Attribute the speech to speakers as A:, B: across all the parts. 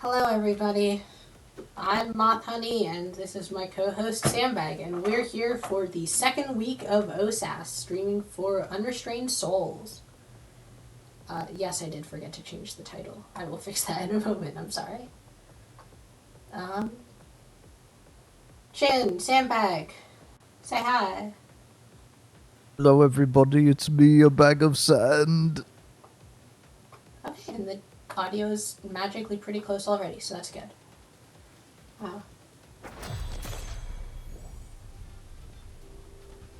A: Hello everybody, I'm Moth Honey and this is my co-host Sandbag, and we're here for the second week of OSAS, streaming for Unrestrained Souls. Yes, I did forget to change the title. I will fix that in a moment, I'm sorry. Chin, Sandbag, say hi.
B: Hello everybody, it's me, a bag of sand.
A: Okay, and the audio is magically pretty close already, so that's good. Wow.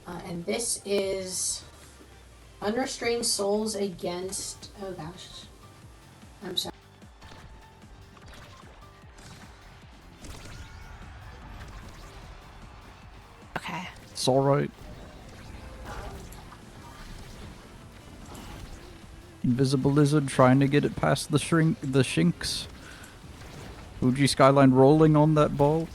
A: And this is Unrestrained Souls against... oh gosh. I'm sorry. Okay.
B: It's alright. Invisible Lizard trying to get it past the shinks. Fuji Skyline rolling on that ball.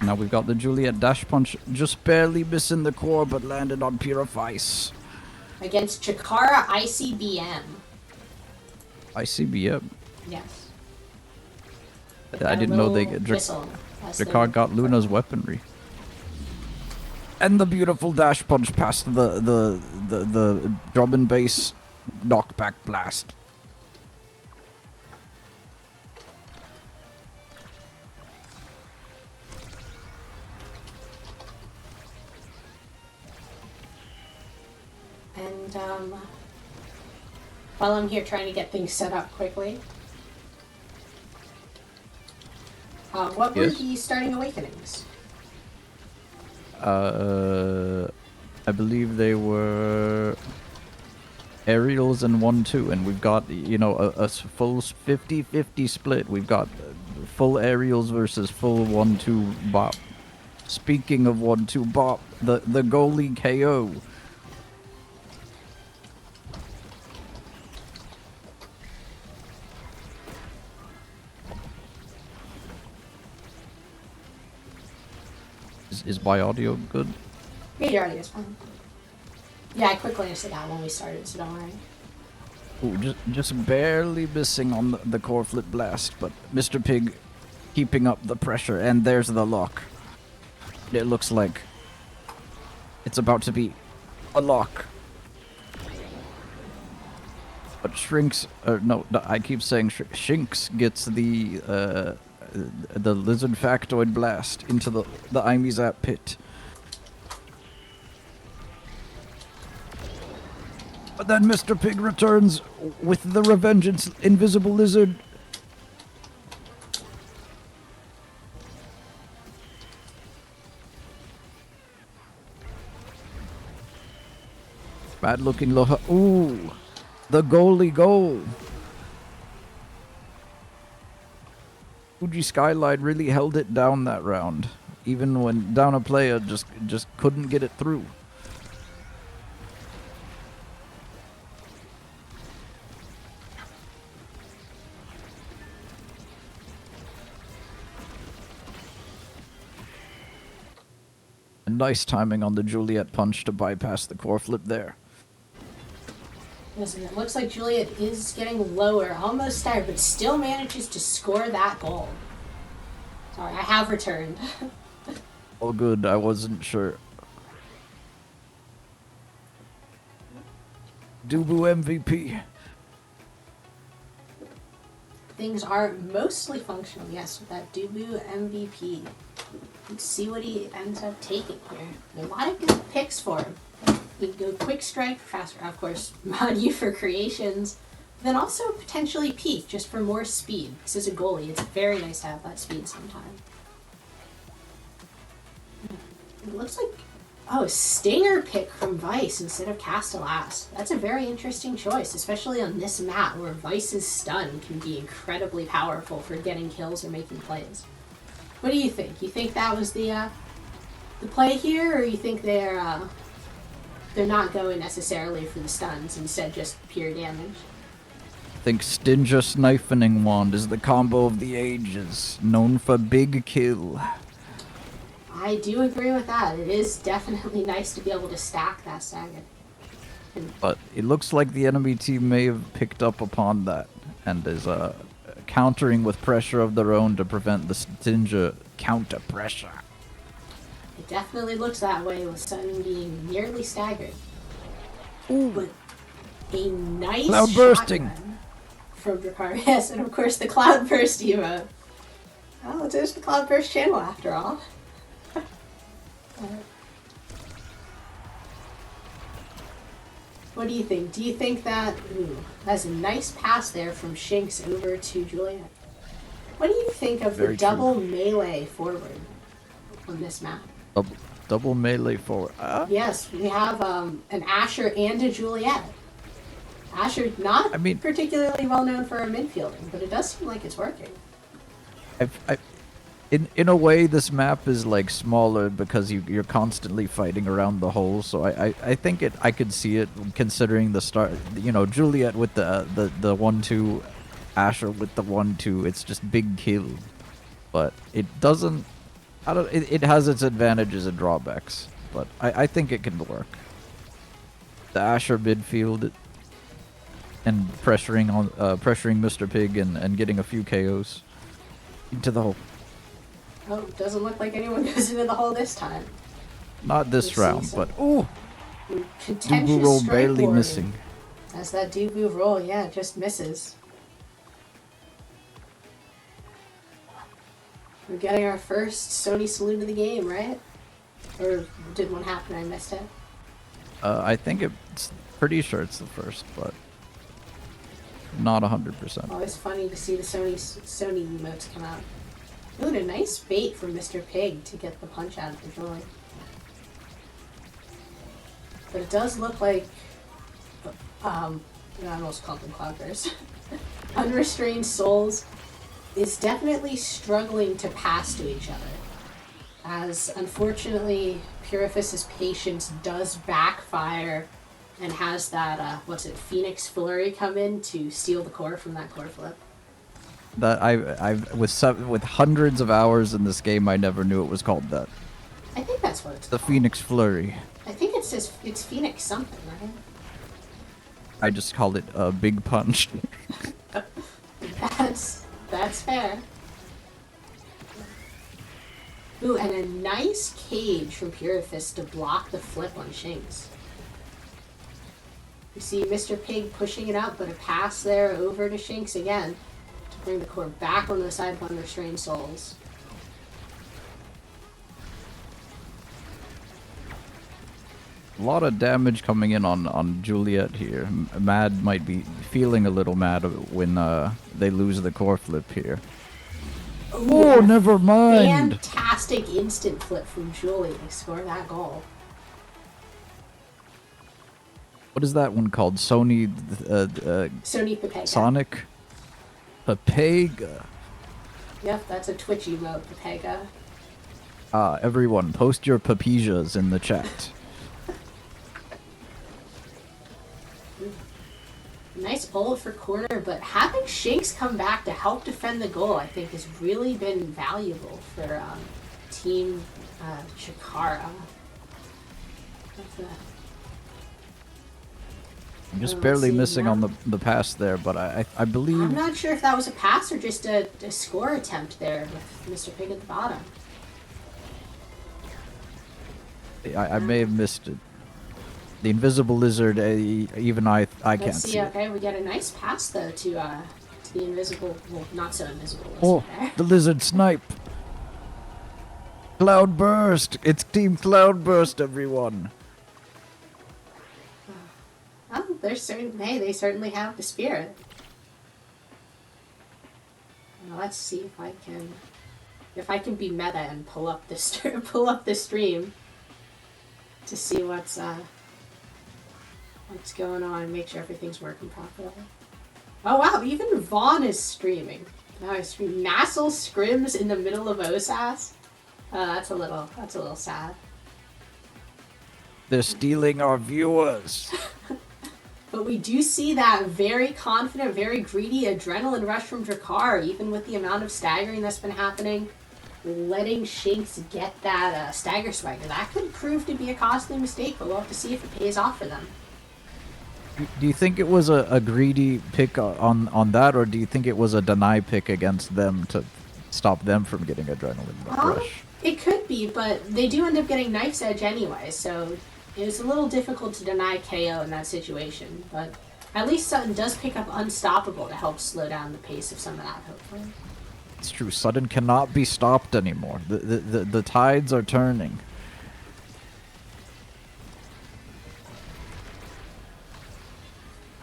B: Now we've got the Juliet Dash Punch just barely missing the core but landed on Purifice.
A: Against Chikara ICBM.
B: ICBM?
A: Yes.
B: I didn't know they get Jakar got Luna's weaponry. And the beautiful dash punch past the drum and bass knockback blast.
A: And while I'm here trying to get things set up quickly, what were the starting awakenings?
B: I believe they were aerials and 1-2, and we've got, you know, a full 50-50 split. We've got full aerials versus full 1-2 bop. Speaking of 1-2 bop, the goalie KO. Is my audio good?
A: Yeah, your audio is fine. Yeah, I quickly answered that when we started, so don't worry.
B: Ooh, just barely missing on the core flip blast, but Mr. Pig keeping up the pressure, and there's the lock. It looks like it's about to be a lock. But Shrinks, no, I keep saying Shinks gets the lizard factoid blast into the Imizap pit. But then Mr. Pig returns with the Revengeance Invisible Lizard. Bad looking Loha. Ooh, the goalie goal. Fuji Skyline really held it down that round, even when down a player just couldn't get it through. And nice timing on the Juliet punch to bypass the core flip there.
A: Listen, it looks like Juliet is getting lower, almost there, but still manages to score that goal. Sorry, I have returned.
B: All good, I wasn't sure. Dubu MVP.
A: Things are mostly functional, yes, with that Dubu MVP. Let's see what he ends up taking here. A lot of good picks for him. You can go quick strike, faster, of course, mod you for creations, then also potentially peak just for more speed. Because as a goalie, it's very nice to have that speed sometimes. It looks like, oh, a Stinger pick from Vice instead of Castellas. That's a very interesting choice, especially on this map where Vice's stun can be incredibly powerful for getting kills or making plays. What do you think? You think that was the play here, or you think they're not going necessarily for the stuns, instead just pure damage?
B: I think Stinger Siphoning Wand is the combo of the ages, known for big kill.
A: I do agree with that. It is definitely nice to be able to stack that stagger.
B: But it looks like the enemy team may have picked up upon that. and is countering with pressure of their own to prevent the Stinger counter pressure.
A: It definitely looks that way with Sun being nearly staggered.
B: Ooh.
A: But a nice
B: Cloudbursting
A: shotgun from Drakkar. Yes, and of course the Cloudburst emote. Oh, it's just the Cloudburst channel after all. What do you think? Do you think that... Ooh, that's a nice pass there from Shinx over to Juliet. What do you think of
B: Very
A: the double
B: true.
A: melee forward on this map?
B: Double melee forward.
A: Yes, we have an Asher and a Juliet. Asher not particularly well known for her midfielding, but it does seem like it's working.
B: In a way, this map is like smaller because you're constantly fighting around the hole. So I think I could see it considering the start. You know, Juliet with the 1-2, Asher with the 1-2. It's just big kill, but it doesn't. It has its advantages and drawbacks, but I think it can work. The Asher midfield and pressuring Mr. Pig and getting a few KOs into the hole.
A: Oh, doesn't look like anyone goes into the hole this time.
B: Not this round, but ooh,
A: contentious
B: Dubu roll
A: strike
B: barely
A: board.
B: missing.
A: As that Dubu roll, yeah, just misses. We're getting our first Sony salute of the game, right? Or did one happen? I missed it.
B: I think it's pretty sure it's the first, but not 100%.
A: Always funny to see the Sony emotes come out. Ooh, and a nice bait from Mr. Pig to get the punch out of the joint. But it does look like, I almost called them Cloudburst. Unrestrained Souls is definitely struggling to pass to each other. As unfortunately, Purifist's patience does backfire and has that, Phoenix Flurry come in to steal the core from that core flip.
B: That with hundreds of hours in this game, I never knew it was called that.
A: I think that's what it's
B: The
A: called.
B: Phoenix Flurry.
A: I think it's Phoenix something, right?
B: I just called it a big punch.
A: That's fair. Ooh, and a nice cage from Purifist to block the flip on Shinx. You see Mr. Pig pushing it up, but a pass there over to Shinx again to bring the core back on the side of Unrestrained Souls.
B: A lot of damage coming in on Juliet here. Mad might be feeling a little mad when they lose the core flip here. Oh, never mind.
A: Fantastic instant flip from Julie to score that goal.
B: What is that one called? Sony
A: Pepega.
B: Sonic? Pepega.
A: Yep, that's a Twitch emote, Pepega.
B: Everyone, post your Papejas in the chat.
A: Nice ult for corner, but having Shinx come back to help defend the goal, I think, has really been valuable for Team Chikara.
B: I'm just barely missing on the pass there, but I believe...
A: I'm not sure if that was a pass or just a score attempt there with Mr. Pig at the bottom.
B: I may have missed it. The invisible lizard, even I can't see it.
A: Okay, we get a nice pass though to the invisible, well, not so invisible lizard
B: Oh,
A: there.
B: the lizard snipe! Cloudburst! It's Team Cloudburst, everyone!
A: Oh, they certainly have the spirit. Well, let's see if I can be meta and pull up the stream to see what's going on and make sure everything's working properly. Oh wow, even Vaughn is streaming. Nice. Nassel scrims in the middle of OSAS. That's a little sad.
B: They're stealing our viewers.
A: But we do see that very confident, very greedy adrenaline rush from Drakkar, even with the amount of staggering that's been happening. Letting Shinx get that stagger swagger. That could prove to be a costly mistake, but we'll have to see if it pays off for them.
B: Do you think it was a greedy pick on that, or do you think it was a deny pick against them to stop them from getting adrenaline rush?
A: It could be, but they do end up getting Knife's Edge anyway, so it was a little difficult to deny KO in that situation. But at least Sutton does pick up Unstoppable to help slow down the pace of some of that, hopefully.
B: It's true. Sudden cannot be stopped anymore. The tides are turning.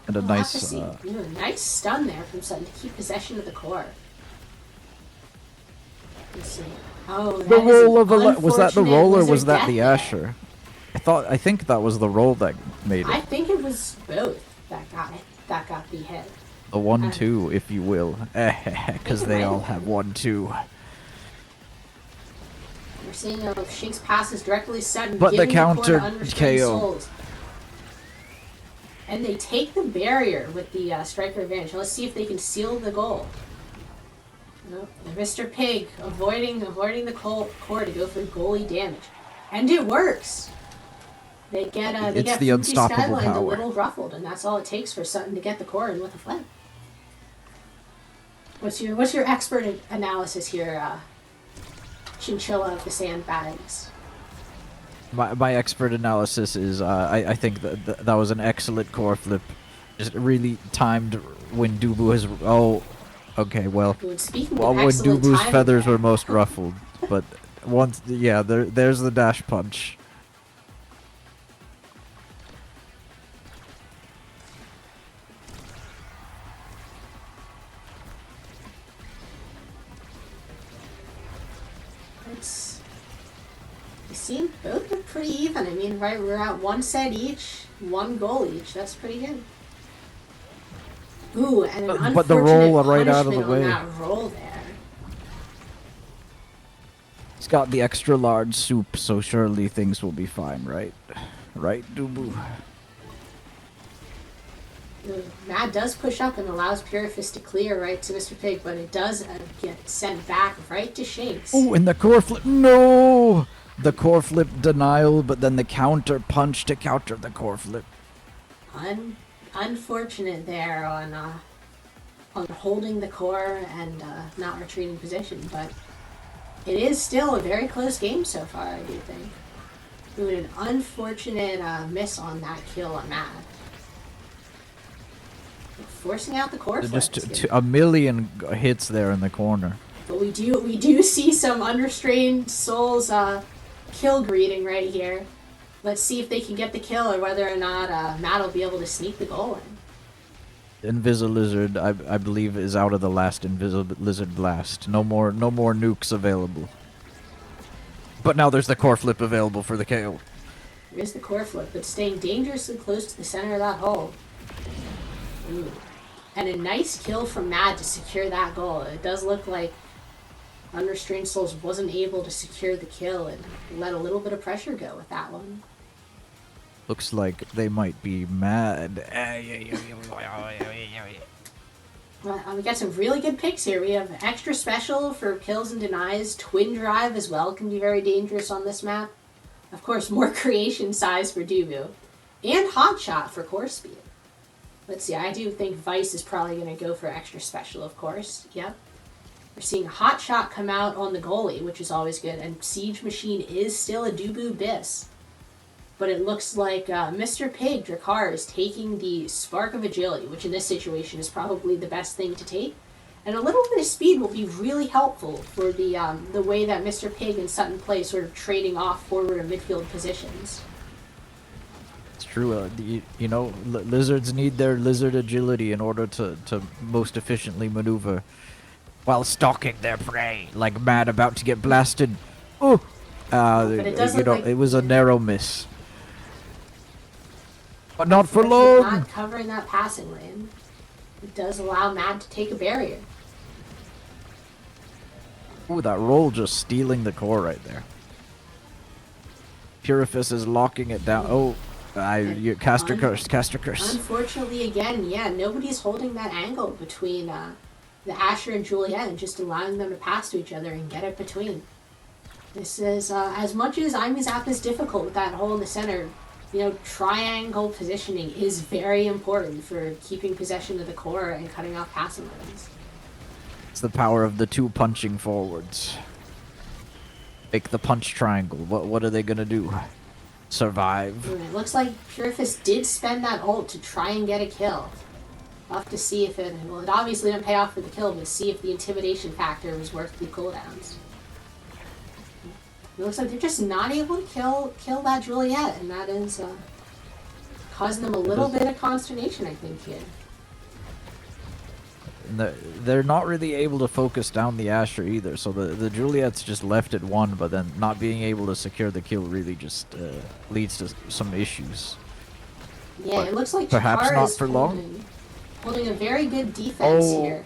B: And a
A: We'll
B: nice...
A: have to see. Ooh, nice stun there from Sutton to keep possession of the core. Let's see. Oh,
B: the roll of was that the
A: unfortunate
B: roll or
A: Wizard
B: was that
A: death
B: the
A: there.
B: Asher? I think that was the roll that made
A: I
B: it.
A: think it was both that got the hit.
B: The 1-2, if you will. Because they all
A: Right.
B: have 1-2.
A: We're seeing Shink's passes directly Sutton,
B: But the
A: giving
B: counter
A: core to unrestrained
B: KO.
A: souls. And they take the barrier with the striker advantage. Let's see if they can seal the goal. Nope. Mr. Pig avoiding the core to go for goalie damage. And it works! They get
B: It's the
A: Fuji
B: unstoppable
A: Skyline a
B: power.
A: little ruffled, and that's all it takes for Sutton to get the core in with a flip. What's your expert analysis here, Chinchilla of the Sandbags?
B: My expert analysis is I think that was an excellent core flip. Just really timed when Dubu has... Oh, okay, well...
A: Dude, speaking
B: Well,
A: of
B: when
A: excellent
B: Dubu's
A: timing
B: feathers
A: there.
B: were most ruffled. But once... Yeah, there's the dash punch.
A: They seem both are pretty even. I mean, right, we're at one set each, one goal each. That's pretty good. Ooh, and an
B: But the roll
A: unfortunate
B: right out of the
A: punishment
B: way.
A: on that roll there.
B: He's got the extra large soup, so surely things will be fine, right? Right, Dubu?
A: Mad does push up and allows Purifist to clear right to Mr. Pig, but it does get sent back right to Shanks.
B: Oh, and the core flip. No! The core flip denial, but then the counter punch to counter the core flip.
A: Unfortunate there on holding the core and not retreating position, but it is still a very close game so far, I do think. Ooh, an unfortunate miss on that kill on Mad. Forcing out the core flip.
B: Just a million hits there in the corner.
A: But we do see some unrestrained souls kill greeting right here. Let's see if they can get the kill or whether or not Matt will be able to sneak the goal in.
B: Invisilizard, I believe, is out of the last Invisilizard blast. No more nukes available. But now there's the core flip available for the KO.
A: There is the core flip, but staying dangerously close to the center of that hole. Ooh. And a nice kill from Mad to secure that goal. It does look like Unrestrained Souls wasn't able to secure the kill and let a little bit of pressure go with that one.
B: Looks like they might be mad.
A: We got some really good picks here. We have extra special for kills and denies. Twin drive as well can be very dangerous on this map. Of course, more creation size for Dubu. And hot shot for core speed. Let's see, I do think Vice is probably going to go for extra special, of course. Yep. We're seeing hot shot come out on the goalie, which is always good. And Siege Machine is still a Dubu Biss. But it looks like Mr. Pig, Drakkar, is taking the Spark of Agility, which in this situation is probably the best thing to take. And a little bit of speed will be really helpful for the way that Mr. Pig and Sutton play, sort of trading off forward and midfield positions.
B: It's true. You know, lizards need their lizard agility in order to most efficiently maneuver while stalking their prey, like Mad about to get blasted. Oh, it was a narrow miss. But not for long.
A: Not covering that passing lane. It does allow Mad to take a barrier.
B: Ooh, that roll just stealing the core right there. Purifist is locking it down. Oh, caster curse.
A: Unfortunately, again, yeah, nobody's holding that angle between the Asher and Juliet and just allowing them to pass to each other and get it between. This is, as much as Imizap is difficult with that hole in the center, triangle positioning is very important for keeping possession of the core and cutting off passing lanes.
B: It's the power of the two punching forwards. Make the punch triangle. What are they gonna do? Survive?
A: It looks like Purifist did spend that ult to try and get a kill. We'll have to see if it obviously didn't pay off for the kill, but see if the intimidation factor was worth the cooldowns. It looks like they're just not able to kill that Juliet, and that is causing them a little bit of consternation, I think, here.
B: They're not really able to focus down the Asher either, so the Juliet's just left at 1, but then not being able to secure the kill really just leads to some issues.
A: Yeah,
B: but
A: it looks like
B: perhaps
A: Chikara
B: not
A: is
B: for long.
A: Holding a very good defense here.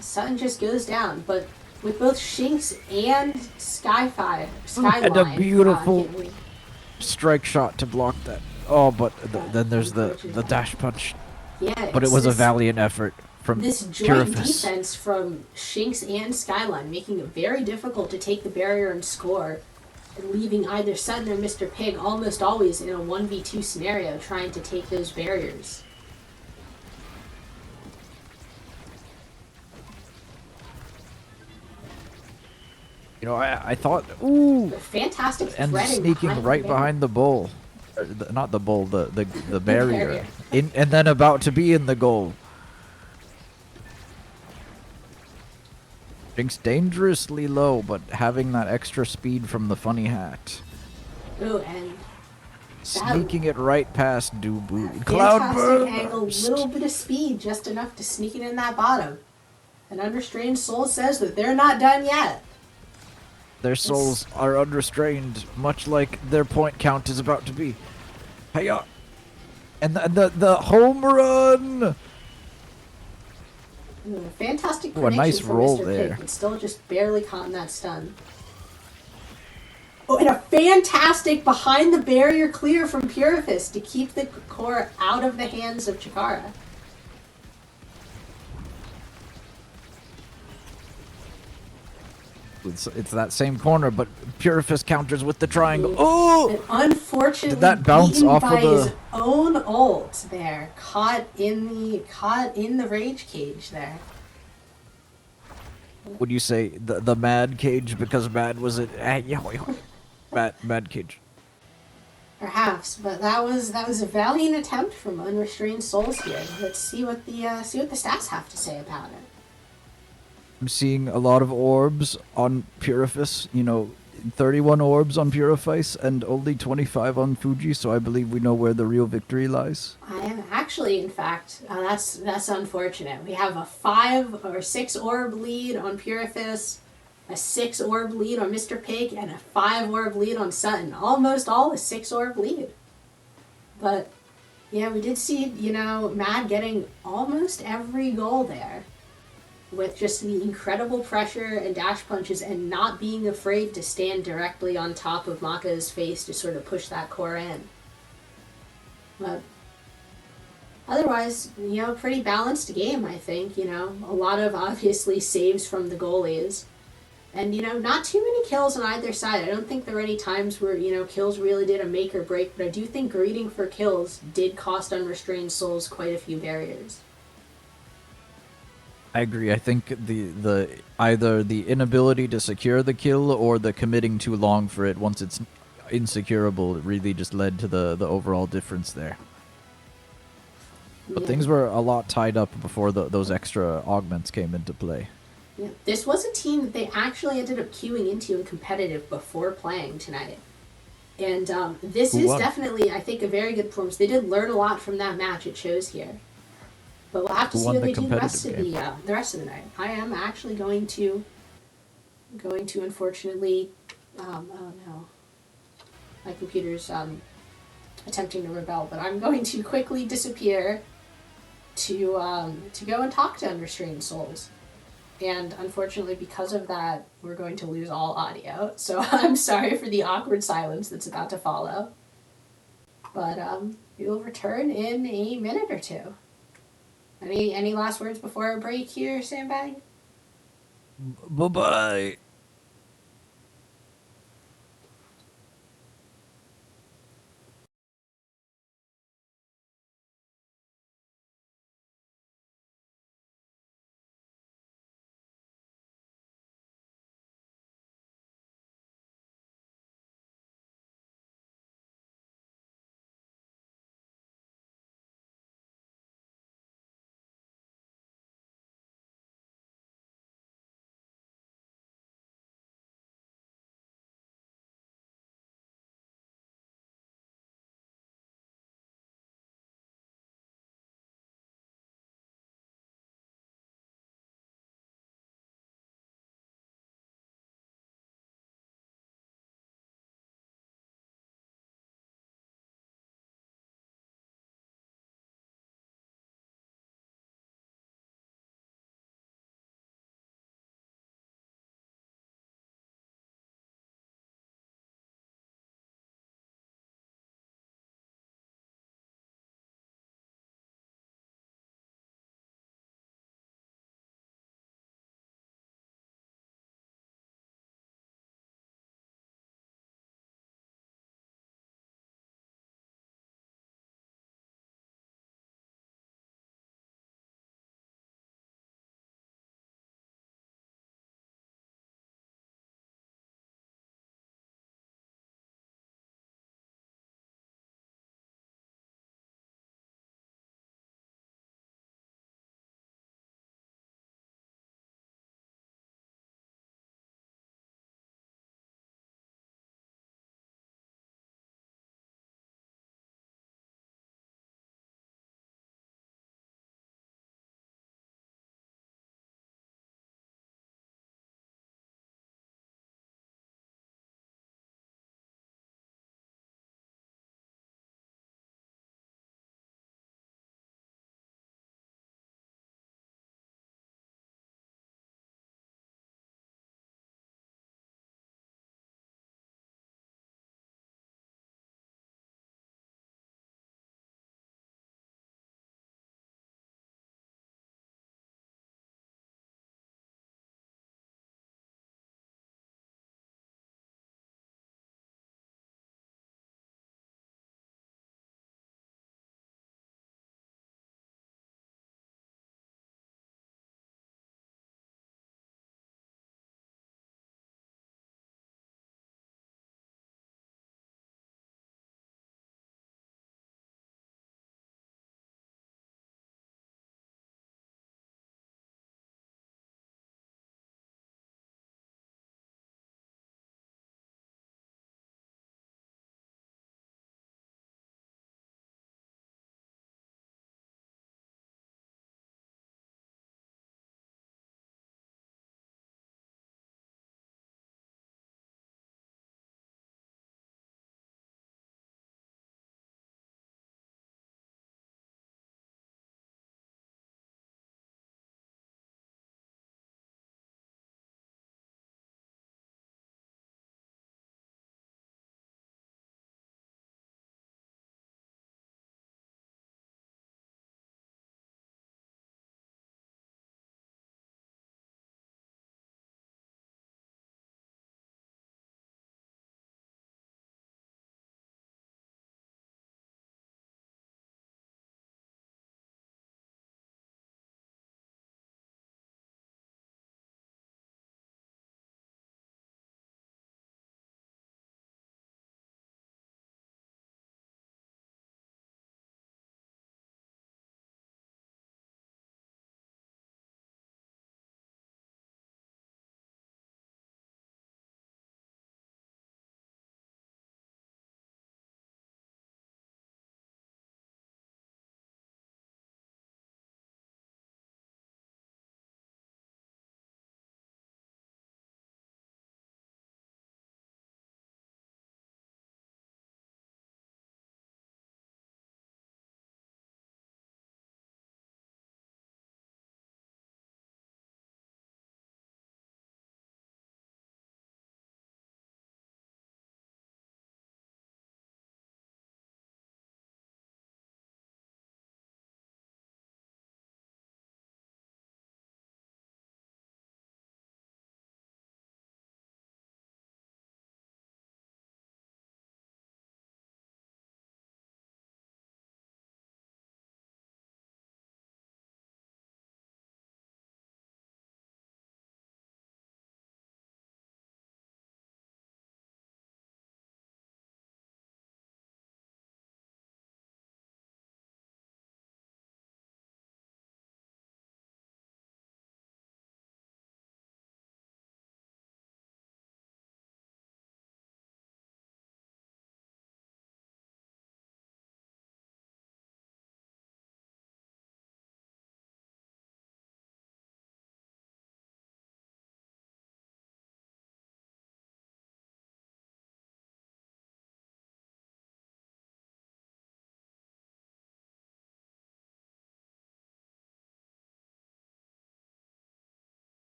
A: Sutton just goes down, but with both Shinx and Skyline,
B: and a beautiful strike shot to block that. Oh, but then there's the dash punch.
A: Yeah,
B: but it was a valiant effort from
A: this joint
B: Purifist.
A: defense from Shinx and Skyline, making it very difficult to take the barrier and score, and leaving either Sutton or Mr. Pig almost always in a 1v2 scenario trying to take those barriers.
B: I thought, ooh,
A: fantastic
B: and sneaking right behind the bull. Not the bull, the barrier. And then about to be in the goal. Jinx dangerously low, but having that extra speed from the funny hat.
A: Ooh, and
B: sneaking it right past Dubu.
A: Cloudburst angle, little bit of speed, just enough to sneak it in that bottom. And Unrestrained Soul says that they're not done yet.
B: Their souls are unrestrained, much like their point count is about to be. Hiya! And the home run!
A: Fantastic
B: prediction a nice
A: from
B: roll
A: Mr.
B: there.
A: Pig, but still just barely caught in that stun. Oh, and a fantastic behind the barrier clear from Purifist to keep the core out of the hands of Chikara.
B: It's that same corner, but Purifist counters with the triangle. Oh!
A: And unfortunately,
B: did that bounce off
A: by
B: of the
A: his own ult there, caught in the rage cage there.
B: Would you say the mad cage because mad was it? Mad cage.
A: Perhaps, but that was a valiant attempt from Unrestrained Souls here. Let's see what the stats have to say about it.
B: I'm seeing a lot of orbs on Purifist, 31 orbs on Purifist and only 25 on Fuji, so I believe we know where the real victory lies.
A: I am actually, in fact, that's unfortunate. We have a 5 or 6 orb lead on Purifist, a 6 orb lead on Mr. Pig, and a 5 orb lead on Sutton. Almost all a 6 orb lead. But, yeah, we did see, Mad getting almost every goal there, with just the incredible pressure and dash punches and not being afraid to stand directly on top of Maka's face to sort of push that core in. But otherwise, pretty balanced game, I think. A lot of obviously saves from the goalies. And, not too many kills on either side. I don't think there were any times where, kills really did a make or break, but I do think greeting for kills did cost Unrestrained Souls quite a few barriers.
B: I agree. I think the either the inability to secure the kill or the committing too long for it once it's insecurable really just led to the overall difference there. But things were a lot tied up before those extra augments came into play.
A: Yeah. This was a team that they actually ended up queuing into in competitive before playing tonight. And this is definitely, I think, a very good performance. They did learn a lot from that match, it shows here. But we'll have to see what they do the rest of the night. I am actually going to unfortunately, oh no, my computer's attempting to rebel. But I'm going to quickly disappear to go and talk to Unrestrained Souls. And unfortunately, because of that, we're going to lose all audio. So I'm sorry for the awkward silence that's about to follow. But we will return in a minute or two. Any last words before our break here, Sandbag?
B: Bye-bye.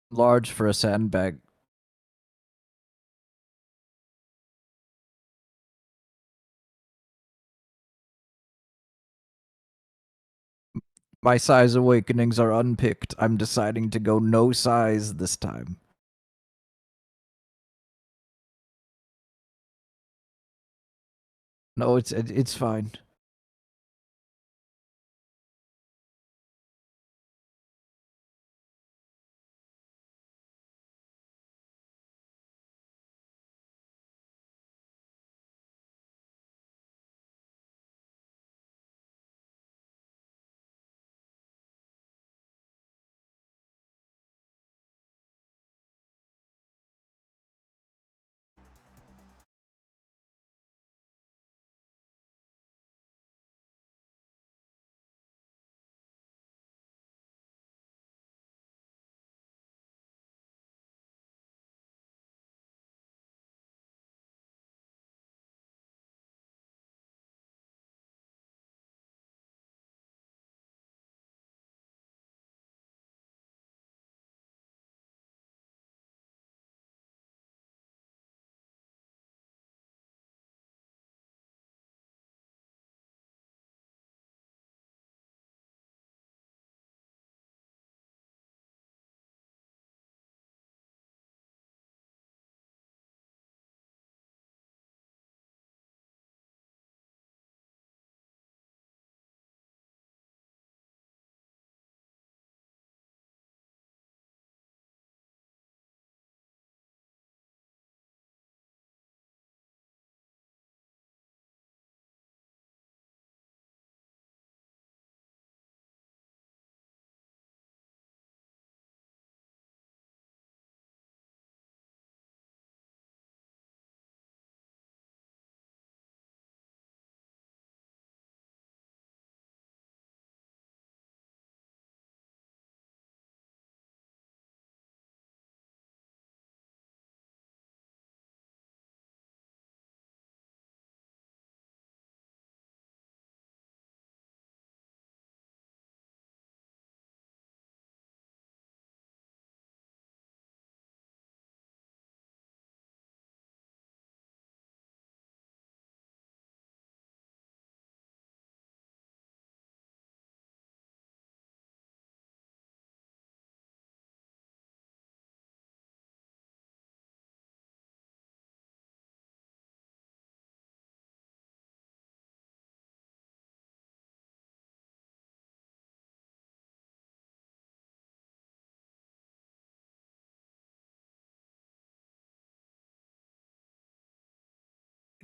B: Large for a sandbag. My size awakenings are unpicked. I'm deciding to go no size this time. No, it's fine.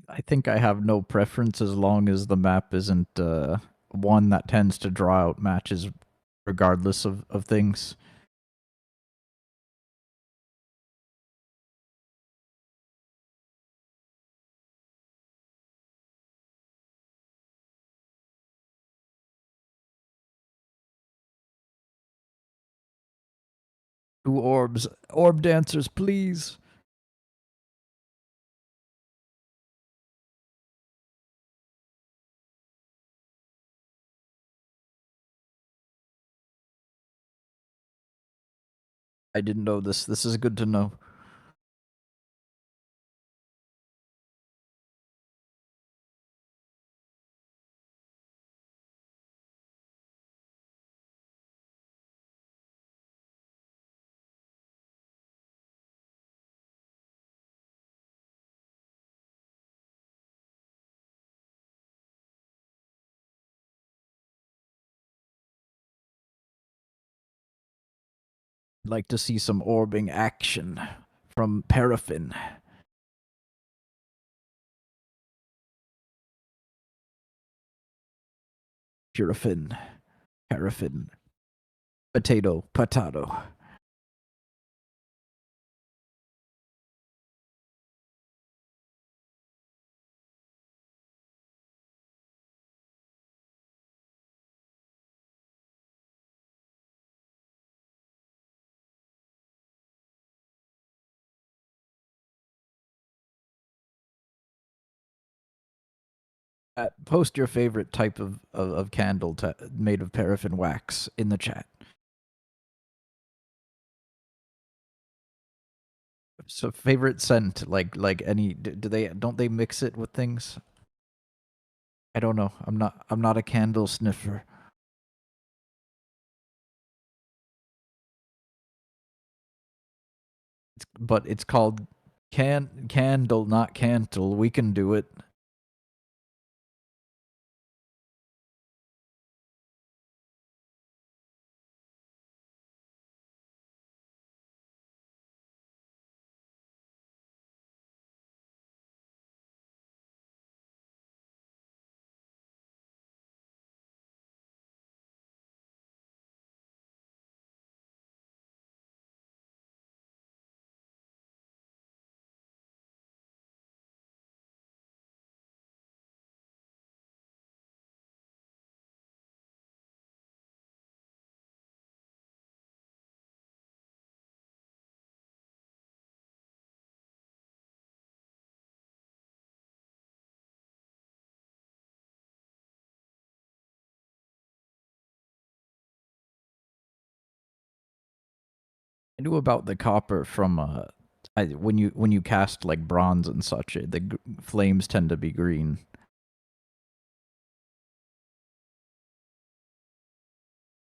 B: I think I have no preference as long as the map isn't one that tends to draw out matches regardless of things. Two orbs. Orb dancers, please. I didn't know this. This is good to know. I'd like to see some orbing action from Paraffin. Purafin. Paraffin. Potato. Potato. Post your favorite type of candle made of paraffin wax in the chat. So favorite scent, like any, do they, don't they mix it with things? I don't know. I'm not a candle sniffer. But it's called candle, not cantle. We can do it. I knew about the copper from when you cast like bronze and such, the flames tend to be green.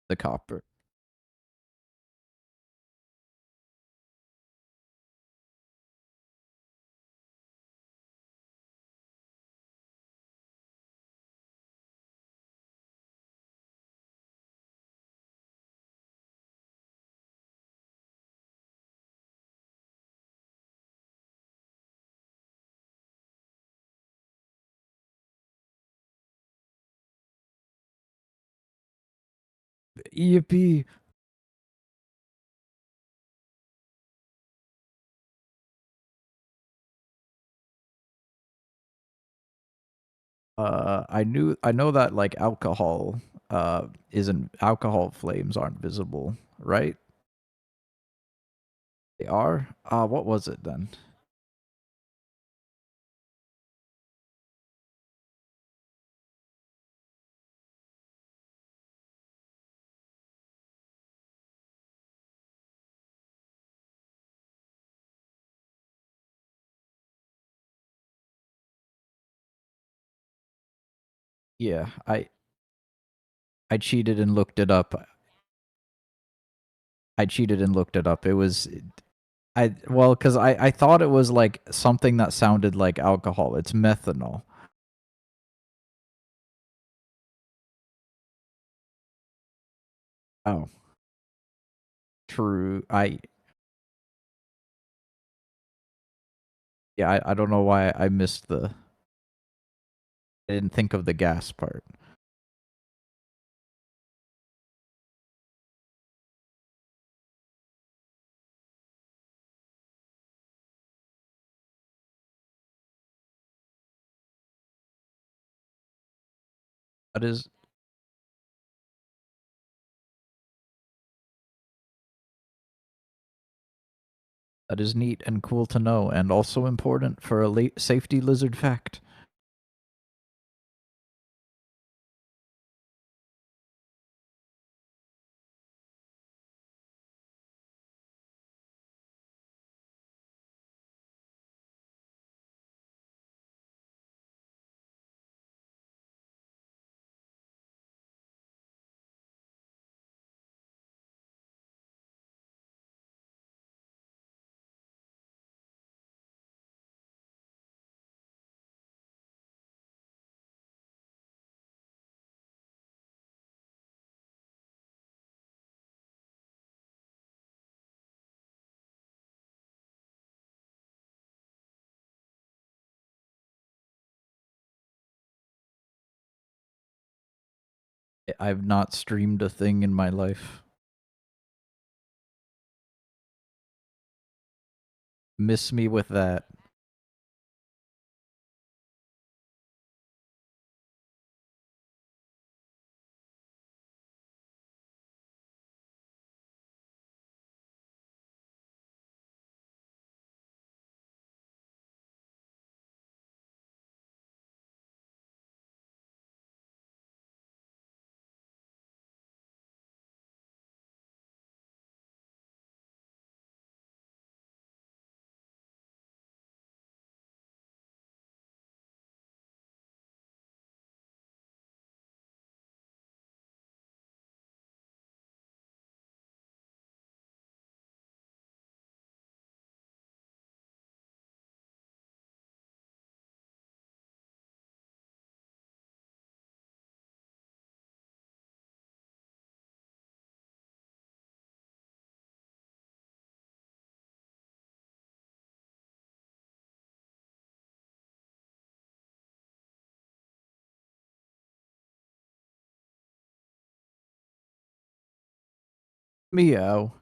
B: The copper. Yippee! I know that like alcohol isn't, alcohol flames aren't visible, right? They are? What was it then? Yeah, I cheated and looked it up. I cheated and looked it up. It was well, cuz I thought it was like something that sounded like alcohol. It's methanol. Oh, true. Yeah, I don't know why I missed the, I didn't think of the gas part. That is that is neat and cool to know, and also important for a safety lizard fact. I've not streamed a thing in my life. Miss me with that. Meow.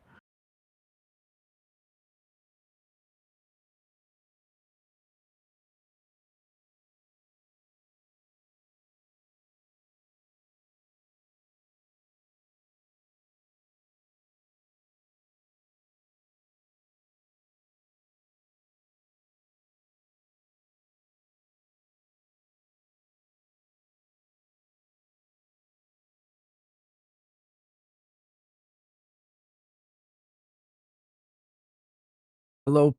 B: Hello.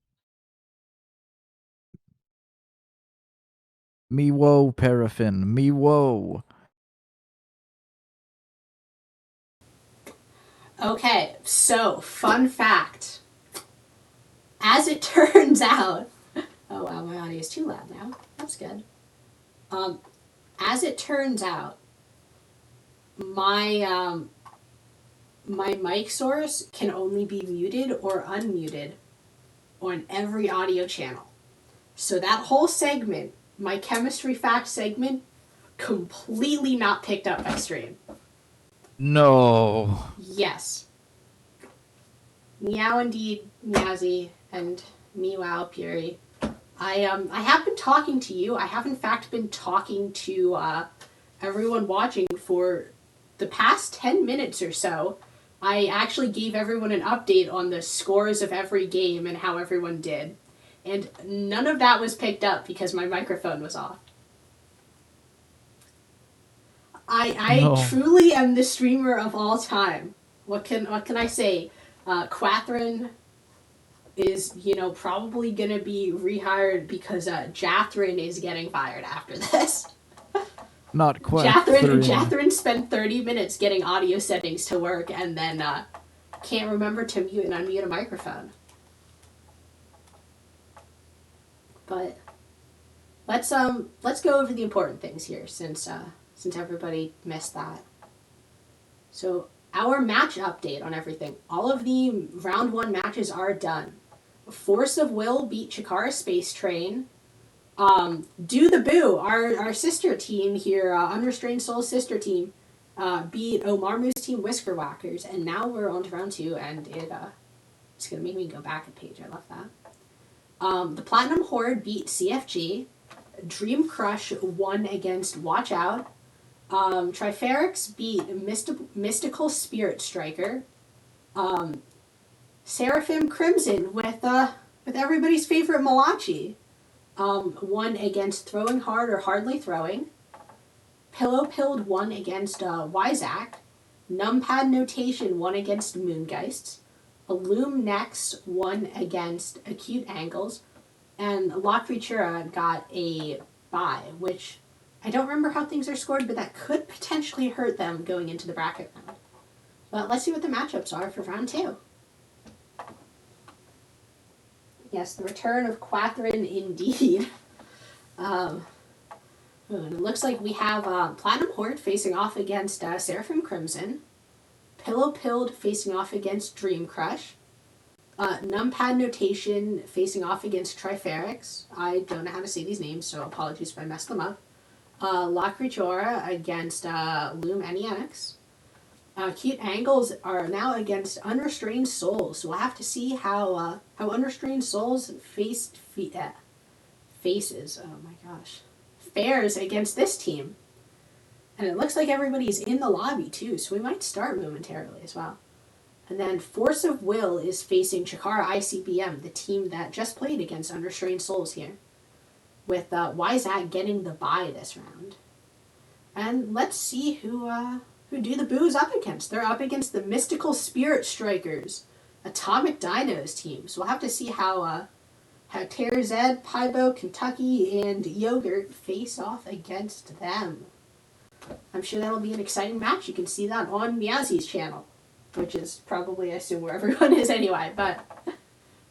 B: Me whoa, Paraffin. Me whoa.
A: Okay, so fun fact. As it turns out, oh wow, my audio is too loud now. That's good. As it turns out, my my mic source can only be muted or unmuted on every audio channel. So that whole segment, my chemistry fact segment, completely not picked up by stream.
B: No.
A: Yes. Meow indeed, Meowsy, and Meow Puri. I have been talking to you. I have in fact been talking to everyone watching for the past 10 minutes or so. I actually gave everyone an update on the scores of every game and how everyone did. And none of that was picked up because my microphone was off. I
B: No.
A: truly am the streamer of all time. What can I say? Quathrin is, probably gonna be rehired because Jathrin is getting fired after this.
B: Not
A: Jathrin
B: Quathrin.
A: Jathrin spent 30 minutes getting audio settings to work and then can't remember to mute and unmute a microphone. But let's go over the important things here since everybody missed that. So our match update on everything. All of the round 1 matches are done. Force of Will beat Chikara Space Train. Do the Boo, our sister team here, Unrestrained Soul sister team, beat Omarmu's team Whisker Whackers, and now we're on to round 2, and it's gonna make me go back a page. I love that. The Platinum Horde beat CFG. Dream Crush won against Watch Out. Triferix beat Mystical Spirit Striker. Seraphim Crimson with everybody's favorite Malachi. Won against Throwing Hard or Hardly Throwing. Pillow Pilled won against Wyzak. Numpad Notation won against Moongeists. Illume Nex won against Acute Angles. And La Creatura got a bye, which I don't remember how things are scored, but that could potentially hurt them going into the bracket round. But let's see what the matchups are for round 2. Yes, the return of Quathrin indeed. It looks like we have Platinum Horde facing off against Seraphim Crimson. Pillow Pilled facing off against Dream Crush. Numpad Notation facing off against Triferix. I don't know how to say these names, so apologies if I mess them up. La Creatura against Loom NEX. Cute Angles are now against Unrestrained Souls, so we'll have to see how Unrestrained Souls faces, oh my gosh, fares against this team. And it looks like everybody's in the lobby too, so we might start momentarily as well. And then Force of Will is facing Chikara ICBM, the team that just played against Unrestrained Souls here, with Wyzak getting the bye this round. And let's see who Do the Boo is up against. They're up against the Mystical Spirit Strikers, Atomic Dinos team. So we'll have to see how Terra Zed, Pybo, Kentucky, and Yogurt face off against them. I'm sure that'll be an exciting match. You can see that on Meowsy's channel, which is probably, I assume, where everyone is anyway. But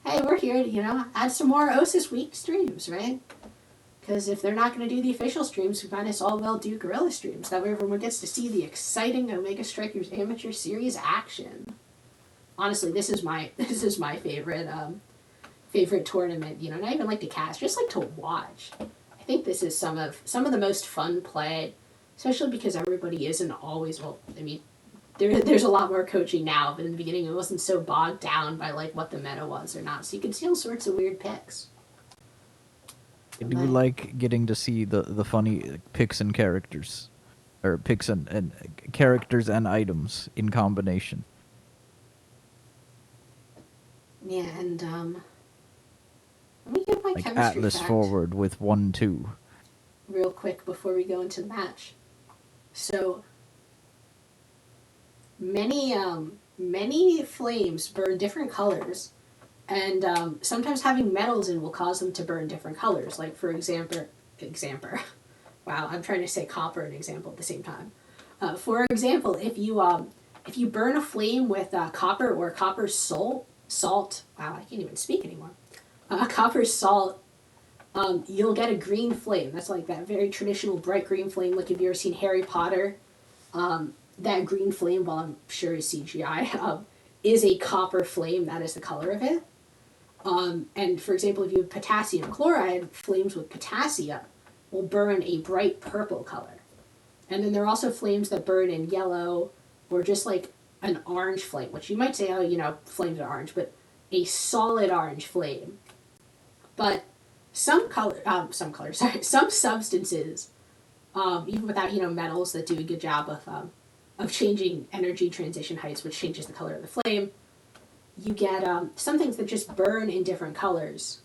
A: hey, we're here to, add some more Osas Week streams, right? Because if they're not going to do the official streams, we might as well do guerrilla streams. That way everyone gets to see the exciting Omega Strikers Amateur Series action. Honestly, this is my favorite tournament. Not even like to cast, just like to watch. I think this is some of the most fun play, especially because everybody isn't always, there's a lot more coaching now, but in the beginning it wasn't so bogged down by like what the meta was or not. So you could see all sorts of weird picks.
B: I do like getting to see the funny picks and characters, or picks and characters and items in combination.
A: Yeah, and let me get my
B: Like
A: chemistry
B: Atlas
A: fact
B: forward with 1-2.
A: real quick before we go into the match. So many flames burn different colors, and sometimes having metals in will cause them to burn different colors. Like for example, wow, I'm trying to say copper and example at the same time. For example, if you burn a flame with copper or copper salt, wow, I can't even speak anymore. Copper salt, you'll get a green flame. That's like that very traditional bright green flame. Like if you've ever seen Harry Potter, that green flame, well, I'm sure is CGI, is a copper flame. That is the color of it. And for example, if you have potassium chloride, flames with potassium will burn a bright purple color. And then there are also flames that burn in yellow or just like an orange flame, which you might say, oh, flames are orange, but a solid orange flame. But some substances, even without, metals that do a good job of changing energy transition heights, which changes the color of the flame, you get some things that just burn in different colors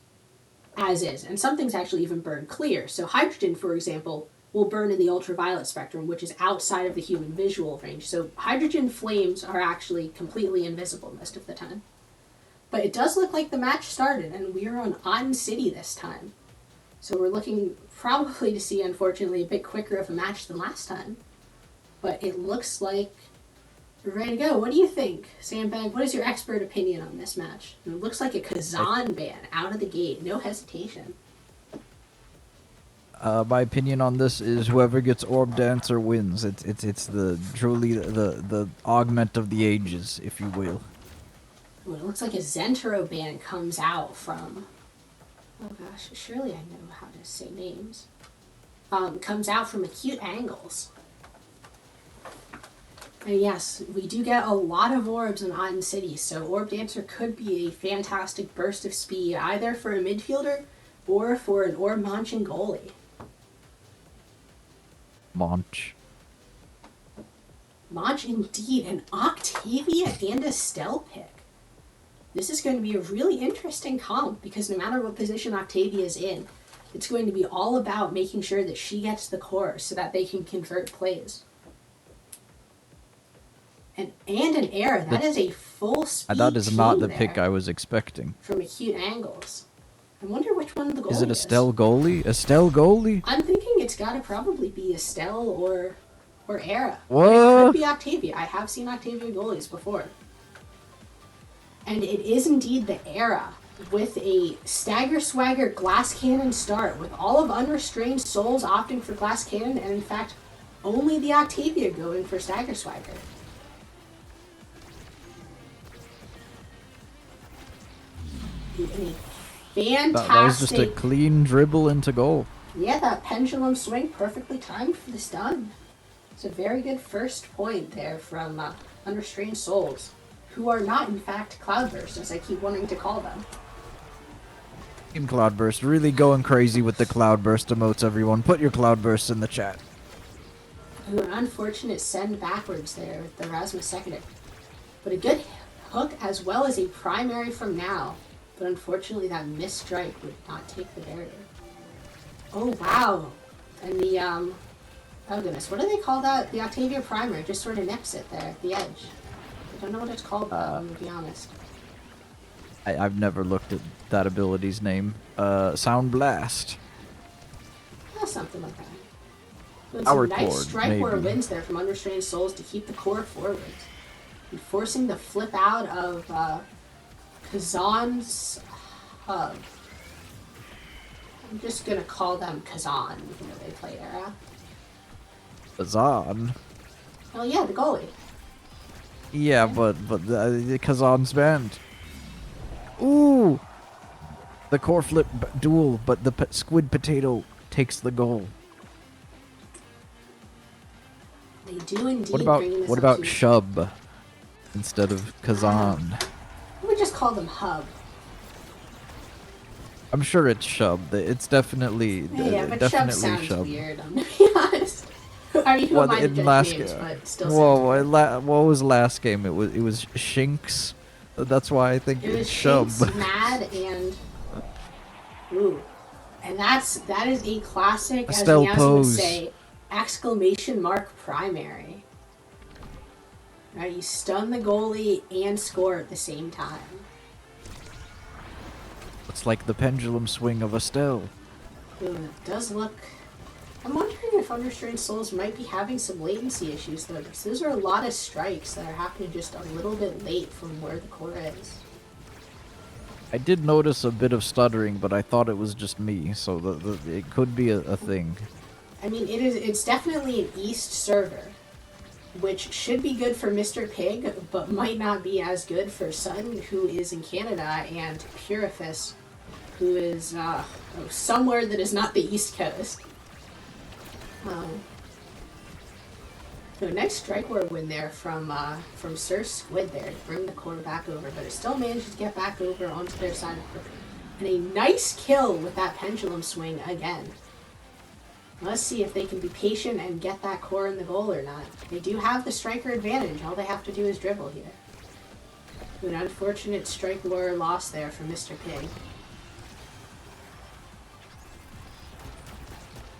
A: as is, and some things actually even burn clear. So hydrogen, for example, will burn in the ultraviolet spectrum, which is outside of the human visual range. So hydrogen flames are actually completely invisible most of the time. But it does look like the match started, and we're on City this time. So we're looking probably to see, unfortunately, a bit quicker of a match than last time. But it looks like we're ready to go. What do you think, Sandbag? What is your expert opinion on this match? It looks like a Kazan ban out of the gate. No hesitation.
B: My opinion on this is whoever gets Orb Dancer wins. It's truly the augment of the ages, if you will.
A: Ooh, it looks like a Zentro ban comes out from... Oh gosh, surely I know how to say names. Comes out from Acute Angles. And yes, we do get a lot of orbs in Aten City, so Orb Dancer could be a fantastic burst of speed, either for a midfielder or for an orb launching goalie.
B: Launch
A: indeed, an Octavia and a Stell pick. This is going to be a really interesting comp, because no matter what position Octavia is in, it's going to be all about making sure that she gets the core so that they can convert plays. And an error. That is a full speed
B: that is not the
A: there
B: pick I was expecting.
A: from Acute Angles. I wonder which one the goalie is.
B: Is it Estelle goalie? Estelle goalie?
A: I'm thinking it's got to probably be Estelle or Era.
B: What?
A: It could be Octavia. I have seen Octavia goalies before. And it is indeed the Era, with a Stagger Swagger Glass Cannon start, with all of Unrestrained Souls opting for Glass Cannon, and in fact, only the Octavia going for Stagger Swagger. Fantastic.
B: That was just a clean dribble into goal.
A: Yeah, that pendulum swing perfectly timed for the stun. It's a very good first point there from Unrestrained Souls, who are not, in fact, Cloudburst, as I keep wanting to call them.
B: Team Cloudburst, really going crazy with the Cloudburst emotes, everyone. Put your Cloudbursts in the chat.
A: Ooh, an unfortunate send backwards there with the Rasmus secondary. But a good hook as well as a primary from now. But unfortunately that missed strike would not take the barrier. Oh wow. And the oh goodness, what do they call that? The Octavia primary just sort of nips it there at the edge. I don't know what it's called though, I'm gonna be honest.
B: I've never looked at that ability's name. Sound Blast.
A: Yeah, something like that. But
B: Power
A: some nice
B: chord,
A: strike where
B: maybe.
A: wins there from Unrestrained Souls to keep the core forward. And forcing the flip out of Kazan's hub. I'm just gonna call them Kazan, even though they play Era.
B: Kazan.
A: Oh yeah, the goalie.
B: Yeah, but the Kazan's banned. Ooh! The core flip duel, but the squid potato takes the goal.
A: They do indeed
B: What about
A: bringing this
B: what
A: up
B: about
A: to
B: Shub instead of Kazan?
A: I would just call them Hub.
B: I'm sure it's Shub. It's definitely
A: Yeah, but Shub
B: definitely
A: sounds
B: Shub.
A: weird, I'm gonna be honest. I mean, who am I to judge names, but still sounds weird.
B: What was last game? It was Shinx. That's why I think
A: It was
B: it's Shub.
A: Shinx, Mad, and... Ooh. And that is a classic, as
B: Estelle
A: Meowsy would
B: Pose.
A: say, exclamation mark primary. Right, you stun the goalie and score at the same time.
B: It's like the pendulum swing of Estelle.
A: Ooh, it does look... I'm wondering if Understrained Souls might be having some latency issues, though, because those are a lot of strikes that are happening just a little bit late from where the core is.
B: I did notice a bit of stuttering, but I thought it was just me, so it could be a thing.
A: I mean, it's definitely an East server, which should be good for Mr. Pig, but might not be as good for Sun, who is in Canada, and Purifus, who is somewhere that is not the East Coast. So nice strike war win there from Sir Squid there to bring the core back over, but it still manages to get back over onto their side of the court. And a nice kill with that pendulum swing again. Let's see if they can be patient and get that core in the goal or not. They do have the striker advantage. All they have to do is dribble here. An unfortunate strike war loss there for Mr. Pig.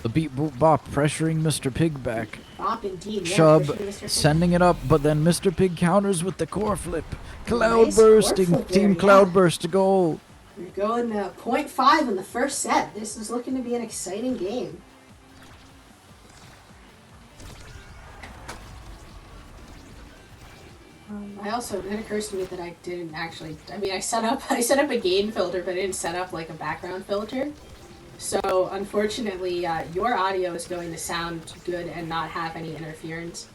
B: The beat boop bop pressuring Mr. Pig back.
A: Bop indeed. Yeah,
B: Shub sending it up, but then Mr. Pig counters with the core flip.
A: Nice
B: Cloudbursting,
A: core flip
B: Team
A: there,
B: Cloudburst to goal.
A: We're going 0.5 in the first set. This is looking to be an exciting game. It occurs to me that I didn't actually, I mean, I set up a gain filter, but I didn't set up like a background filter. So unfortunately, your audio is going to sound good and not have any interference.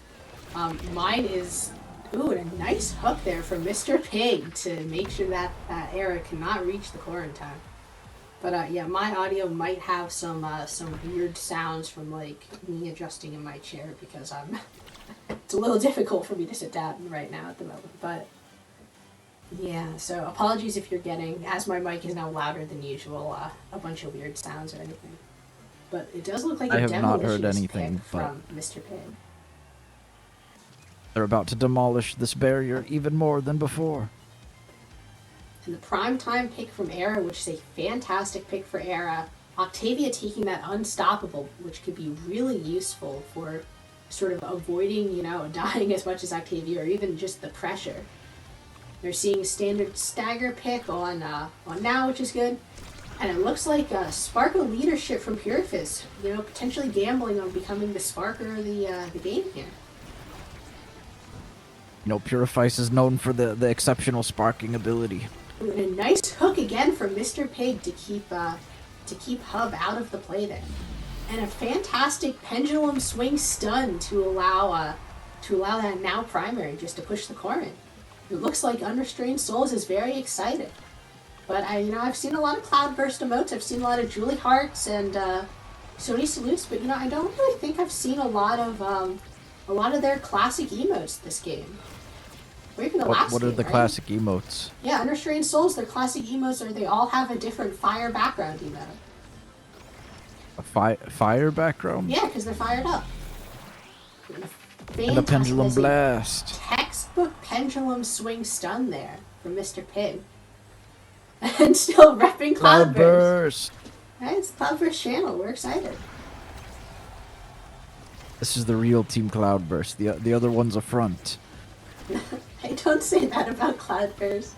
A: Mine is, ooh, a nice hook there from Mr. Pig to make sure that Era cannot reach the core in time. But yeah, my audio might have some weird sounds from like me adjusting in my chair because it's a little difficult for me to sit down right now at the moment. But yeah, so apologies if you're getting, as my mic is now louder than usual, a bunch of weird sounds or anything. But it does look like
B: I
A: a
B: have not heard
A: demolitionist
B: anything,
A: pick
B: but
A: from Mr. Pig.
B: they're about to demolish this barrier even more than before.
A: And the primetime pick from Era, which is a fantastic pick for Era. Octavia taking that unstoppable, which could be really useful for sort of avoiding, dying as much as Octavia, or even just the pressure. They're seeing a standard stagger pick on now, which is good. And it looks like a spark of leadership from Purifus, potentially gambling on becoming the sparker of the game here.
B: Purifice is known for the exceptional sparking ability.
A: And a nice hook again from Mr. Pig to keep Hub out of the play there. And a fantastic pendulum swing stun to allow that now primary just to push the core in. It looks like Understrained Souls is very excited. But I've seen a lot of Cloudburst emotes, I've seen a lot of Julie Hearts and Sony Salutes, but I don't really think I've seen a lot of their classic emotes this game. Or even the last
B: What are
A: game,
B: the
A: right?
B: classic emotes?
A: Yeah, Understrained Souls, their classic emotes they all have a different fire background emote.
B: A fire background?
A: Yeah, because they're fired up.
B: And a pendulum
A: Fantastic.
B: blast.
A: Textbook pendulum swing stun there from Mr. Pig. And still repping Cloudburst.
B: Cloudburst.
A: Right, it's Cloudburst channel. We're excited.
B: This is the real Team Cloudburst. The other one's a front.
A: Hey, don't say that about Cloudburst.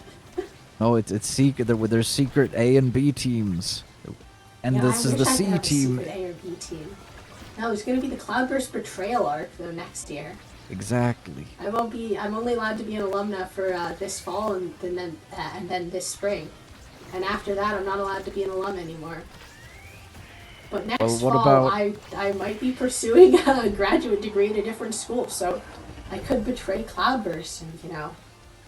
B: No, it's secret. There's secret A and B teams, and this is the C team.
A: A or B team. No, it's going to be the Cloudburst betrayal arc though next year.
B: Exactly.
A: I'm only allowed to be an alumna for this fall and then this spring, and after that I'm not allowed to be an alum anymore. But next fall I might be pursuing a graduate degree at a different school, so I could betray Cloudburst and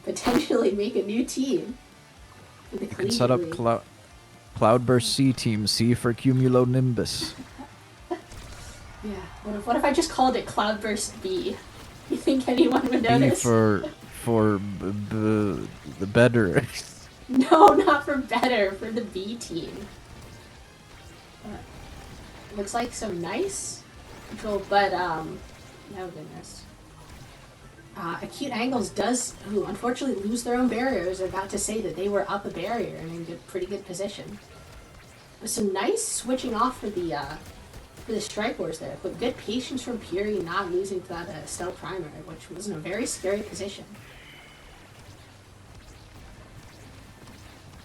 A: potentially make a new team.
B: You can set up Cloudburst C team, C for Cumulonimbus.
A: Yeah. What if I just called it Cloudburst B? You think anyone would
B: B
A: notice?
B: for the better.
A: No, not for better, for the B team. Looks like some nice control, but oh goodness. Acute Angles does, unfortunately, lose their own barriers. I'm about to say that they were up a barrier and in pretty good position. Some nice switching off for the Strike Wars there, but good patience from Puri not losing to that Stealth Primary, which was in a very scary position.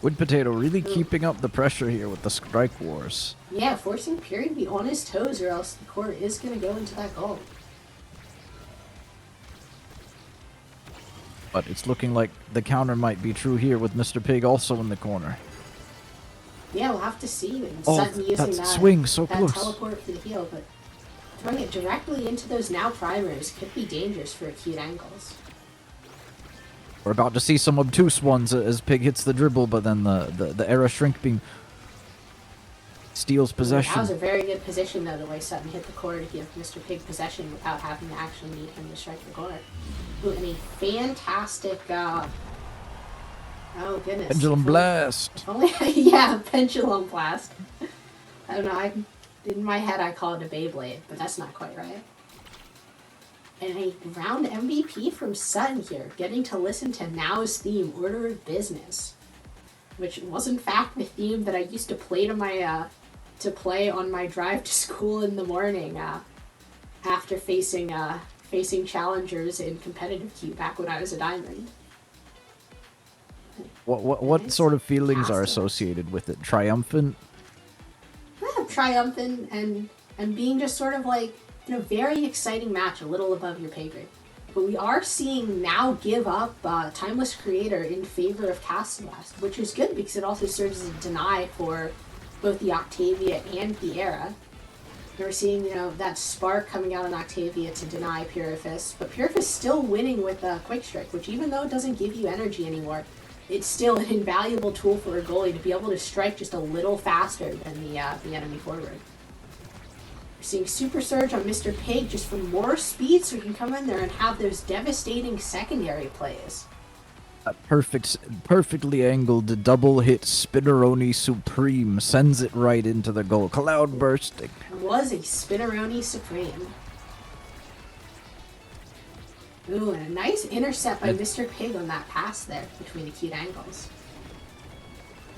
B: Wood Potato really keeping up the pressure here with the Strike Wars.
A: Yeah, forcing Puri to be on his toes or else the core is going to go into that goal.
B: But it's looking like the counter might be true here with Mr. Pig also in the corner.
A: Yeah, we'll have to see. And
B: Oh,
A: Sutton using
B: that swing so
A: that
B: close.
A: teleport for the heal, but throwing it directly into those now primaries could be dangerous for Acute Angles.
B: We're about to see some obtuse ones as Pig hits the dribble, but then the Era Shrink Beam steals possession.
A: That was a very good position, though, the way Sutton hit the core to give Mr. Pig possession without having to actually need him to strike the core. Ooh, and a fantastic, oh goodness.
B: Pendulum Blast.
A: Only, yeah, Pendulum Blast. I don't know, in my head I call it a Beyblade, but that's not quite right. And a round MVP from Sutton here, getting to listen to Now's theme, Order of Business, which was in fact the theme that I used to play play on my drive to school in the morning after facing challengers in competitive queue back when I was a diamond.
B: What sort of feelings are associated with it? Triumphant?
A: Yeah, triumphant and being just sort of like, very exciting match, a little above your pay grade. But we are seeing Now give up Timeless Creator in favor of Castellast, which is good because it also serves as a deny for both the Octavia and the Era. We're seeing, that spark coming out on Octavia to deny Purifist, but Purifist still winning with Quick Strike, which even though it doesn't give you energy anymore, it's still an invaluable tool for a goalie to be able to strike just a little faster than the enemy forward. We're seeing Super Surge on Mr. Pig just for more speed so he can come in there and have those devastating secondary plays.
B: A perfectly angled double hit Spinneroni Supreme sends it right into the goal. Cloudbursting.
A: It was a Spinneroni Supreme. Ooh, and a nice intercept by Mr. Pig on that pass there between Acute Angles.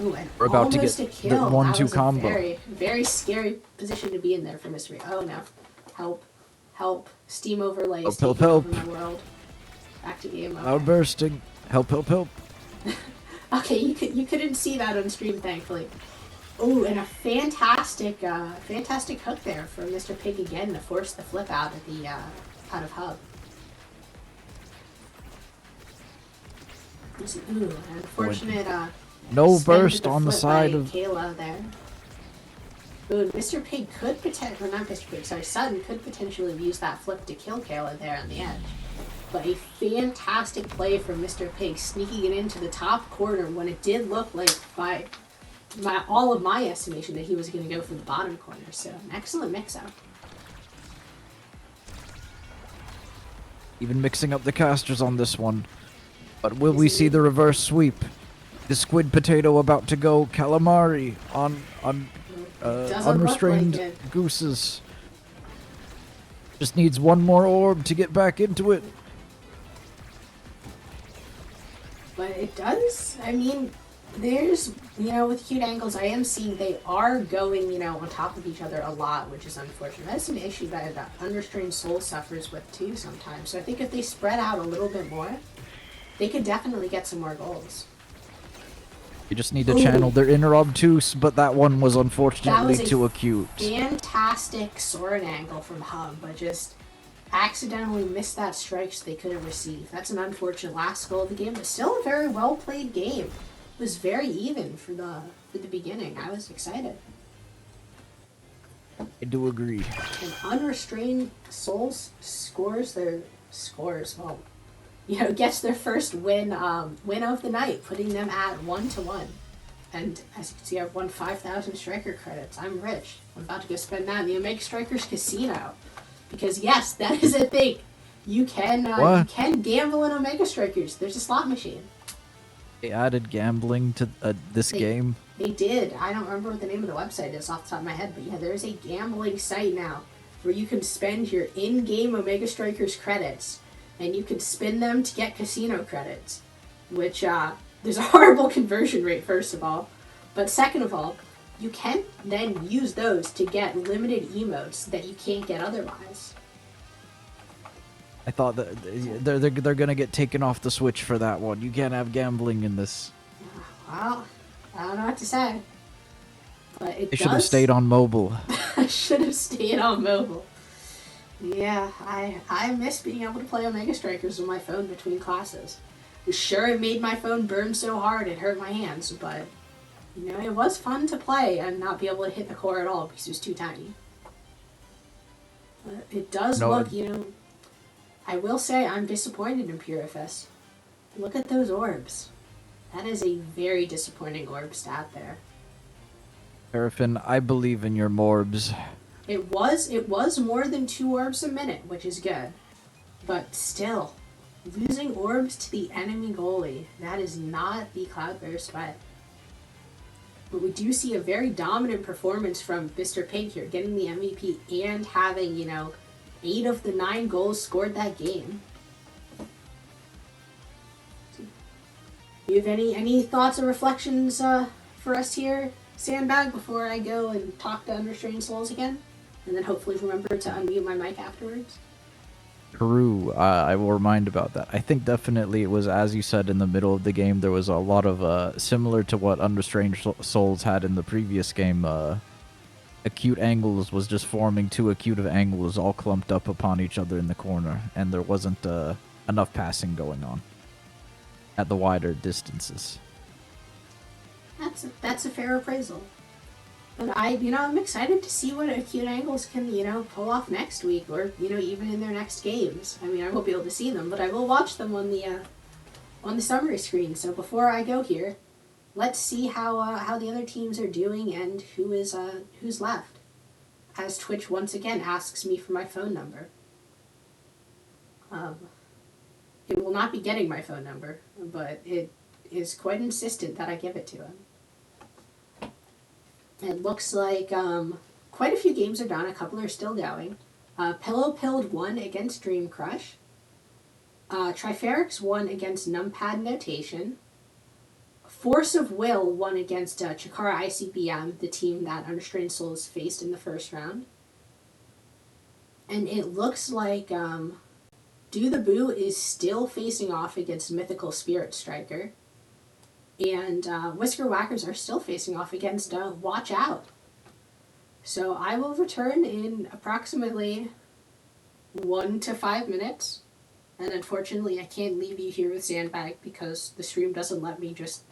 A: Ooh, and
B: we're about to get
A: a kill.
B: the 1-2 combo.
A: Very, very scary position to be in there for Mr. Pig. Oh no. Help. Steam overlay is taking over my world. Back to game. Okay.
B: Cloudbursting. Help.
A: Okay, you couldn't see that on stream, thankfully. Oh, and a fantastic hook there from Mr. Pig again to force the flip out at the out of hub. Ooh, an unfortunate
B: no burst on the side of
A: Kayla there. Ooh, Mr. Pig could potentially, not Mr. Pig, sorry, Sutton could potentially use that flip to kill Kayla there on the edge. But a fantastic play from Mr. Pig, sneaking it into the top corner when it did look like, by all of my estimation, that he was going to go for the bottom corner. So, an excellent mix-up.
B: even mixing up the casters on this one. But will we see the reverse sweep? The Squid Potato about to go calamari on unrestrained
A: like
B: gooses. Just needs one more orb to get back into it.
A: But it does. I mean, there's, with cute angles, I am seeing they are going, on top of each other a lot, which is unfortunate. That's an issue that Unrestrained Soul suffers with too sometimes. So I think if they spread out a little bit more, they could definitely get some more goals.
B: You just need to channel their inner obtuse, but that one was unfortunately too acute.
A: Fantastic sword angle from Hub, but just accidentally missed that strike so they couldn't receive. That's an unfortunate last goal of the game, but still a very well played game. It was very even for the beginning. I was excited.
B: I do agree.
A: And Unrestrained Souls scores their scores. Well, gets their first win of the night, putting them at 1-1. And as you can see, I've won 5,000 striker credits. I'm rich. I'm about to go spend that in the Omega Strikers Casino. Because yes, that is a thing. You
B: What?
A: can gamble in Omega Strikers. There's a slot machine.
B: They added gambling to this
A: They
B: game.
A: they did. I don't remember what the name of the website is off the top of my head, but yeah, there's a gambling site now where you can spend your in-game Omega Strikers credits, and you can spin them to get casino credits. Which there's a horrible conversion rate, first of all, but second of all, you can then use those to get limited emotes that you can't get otherwise.
B: I thought that they're gonna get taken off the Switch for that one. You can't have gambling in this.
A: Well, I don't know what to say. But it
B: They should have stayed on mobile.
A: I should have stayed on mobile. Yeah, I miss being able to play Omega Strikers with my phone between classes. Sure, it made my phone burn so hard it hurt my hands, but you know, it was fun to play and not be able to hit the core at all because it was too tiny. But it does look, you know, I will say I'm disappointed in Purifest. Look at those orbs. That is a very disappointing orb stat there.
B: Paraffin, I believe in your morbs.
A: It was more than 2 orbs a minute, which is good. But still, losing orbs to the enemy goalie, that is not the Cloudburst way. But we do see a very dominant performance from Mr. Pink here, getting the MVP and having, you know, 8 of the 9 goals scored that game. You have any thoughts or reflections for us here, Sandbag, before I go and talk to Understrained Souls again? And then hopefully remember to unmute my mic afterwards?
B: True. I will remind about that. I think definitely it was, as you said, in the middle of the game, there was a lot of, similar to what Understrained Souls had in the previous game, acute angles was just forming 2 acute angles all clumped up upon each other in the corner, and there wasn't enough passing going on at the wider distances.
A: That's a fair appraisal. But I'm excited to see what acute angles can, pull off next week, or even in their next games. I mean, I won't be able to see them, but I will watch them on the summary screen. So before I go here, let's see how the other teams are doing and who's left. As Twitch once again asks me for my phone number. It will not be getting my phone number, but it is quite insistent that I give it to him. It looks like quite a few games are done. A couple are still going. Pillow Pilled won against Dream Crush. Triferix won against Numpad Notation. Force of Will won against Chikara ICBM, the team that Understrained Souls faced in the first round. And it looks like Do the Boo is still facing off against Mythical Spirit Striker. And Whisker Whackers are still facing off against Watch Out. So I will return in approximately 1 to 5 minutes. And unfortunately, I can't leave you here with Sandbag because the stream doesn't let me just,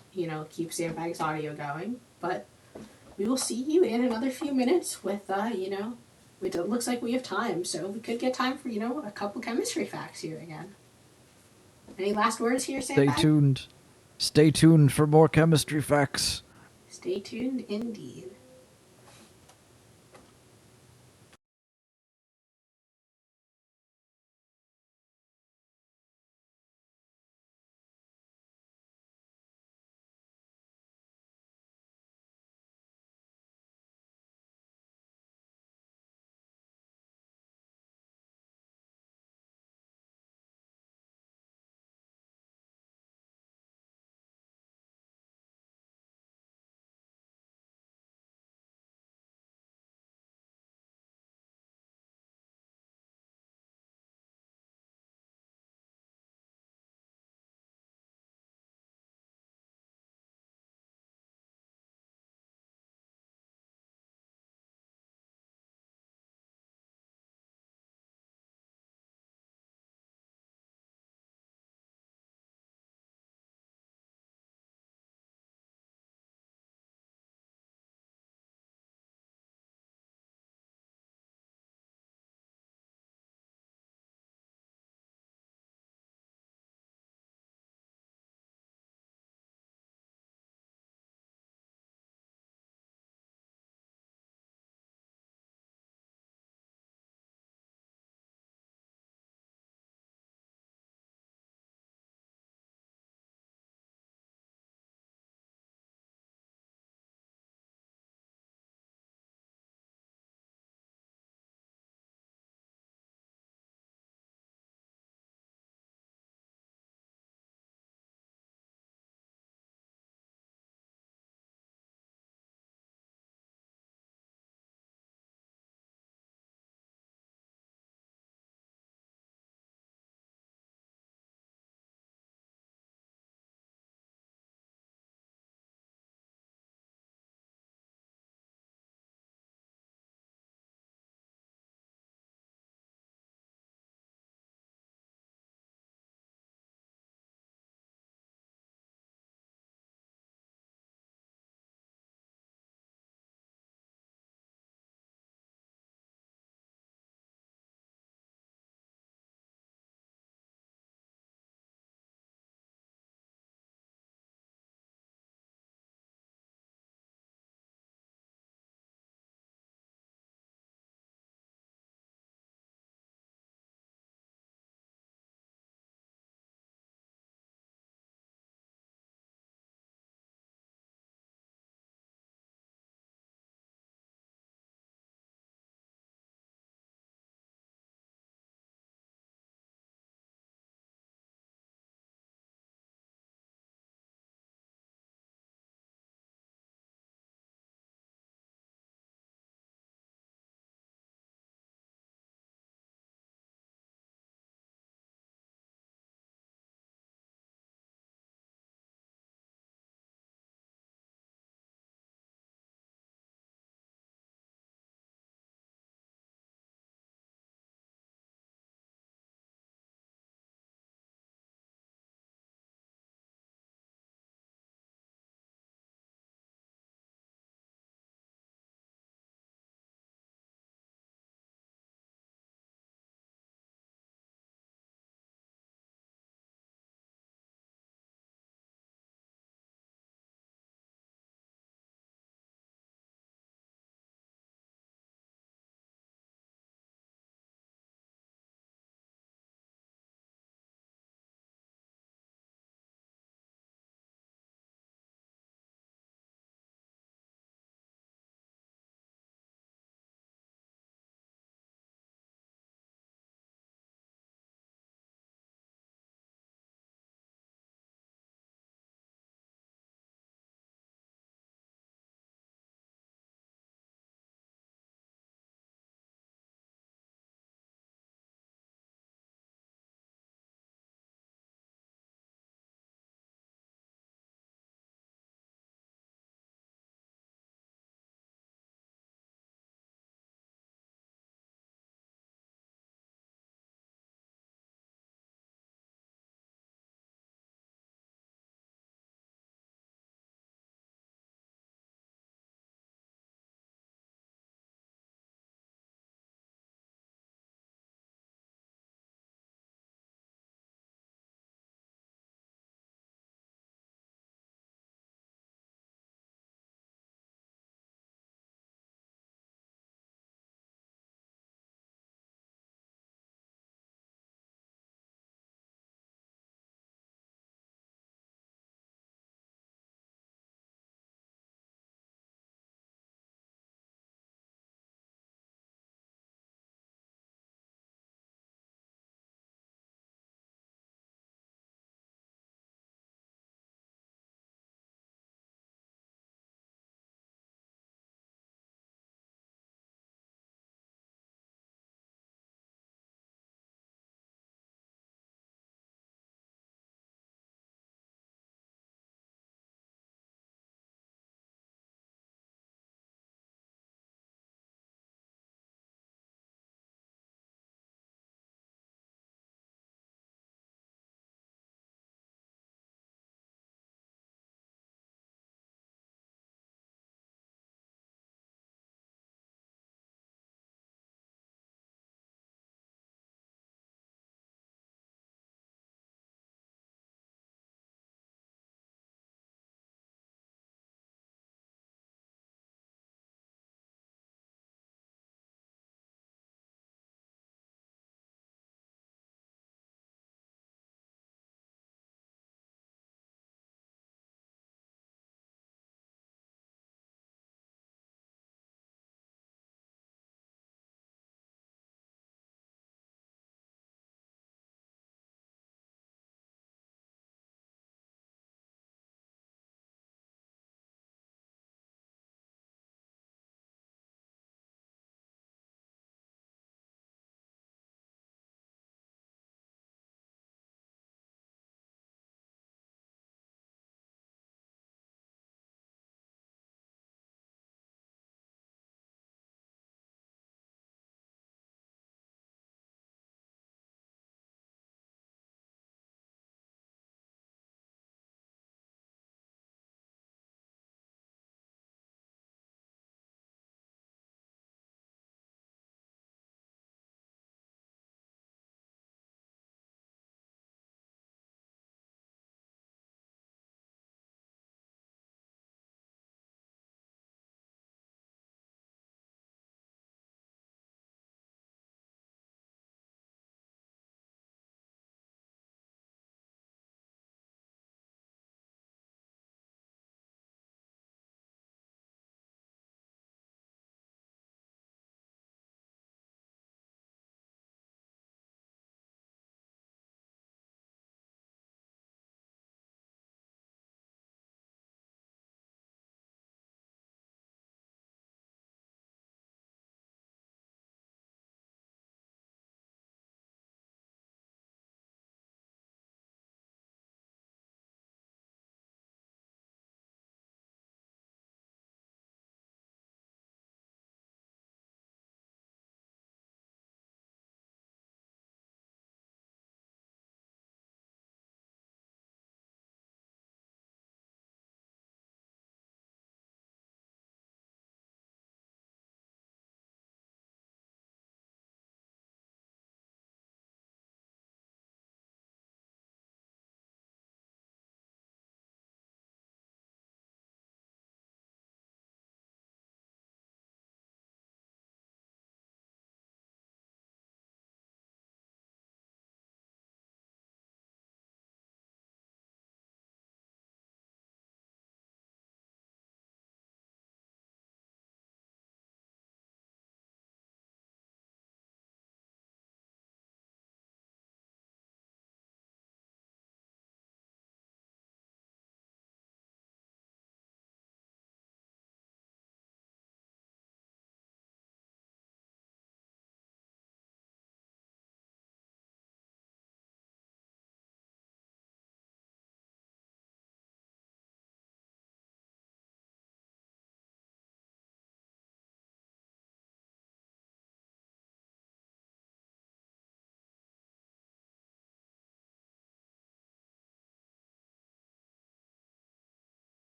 A: keep Sandbag's audio going. But we will see you in another few minutes with, it looks like we have time. So we could get time for, a couple chemistry facts here again. Any last words here, Sandbag?
B: Stay tuned. Stay tuned for more chemistry facts.
A: Stay tuned indeed.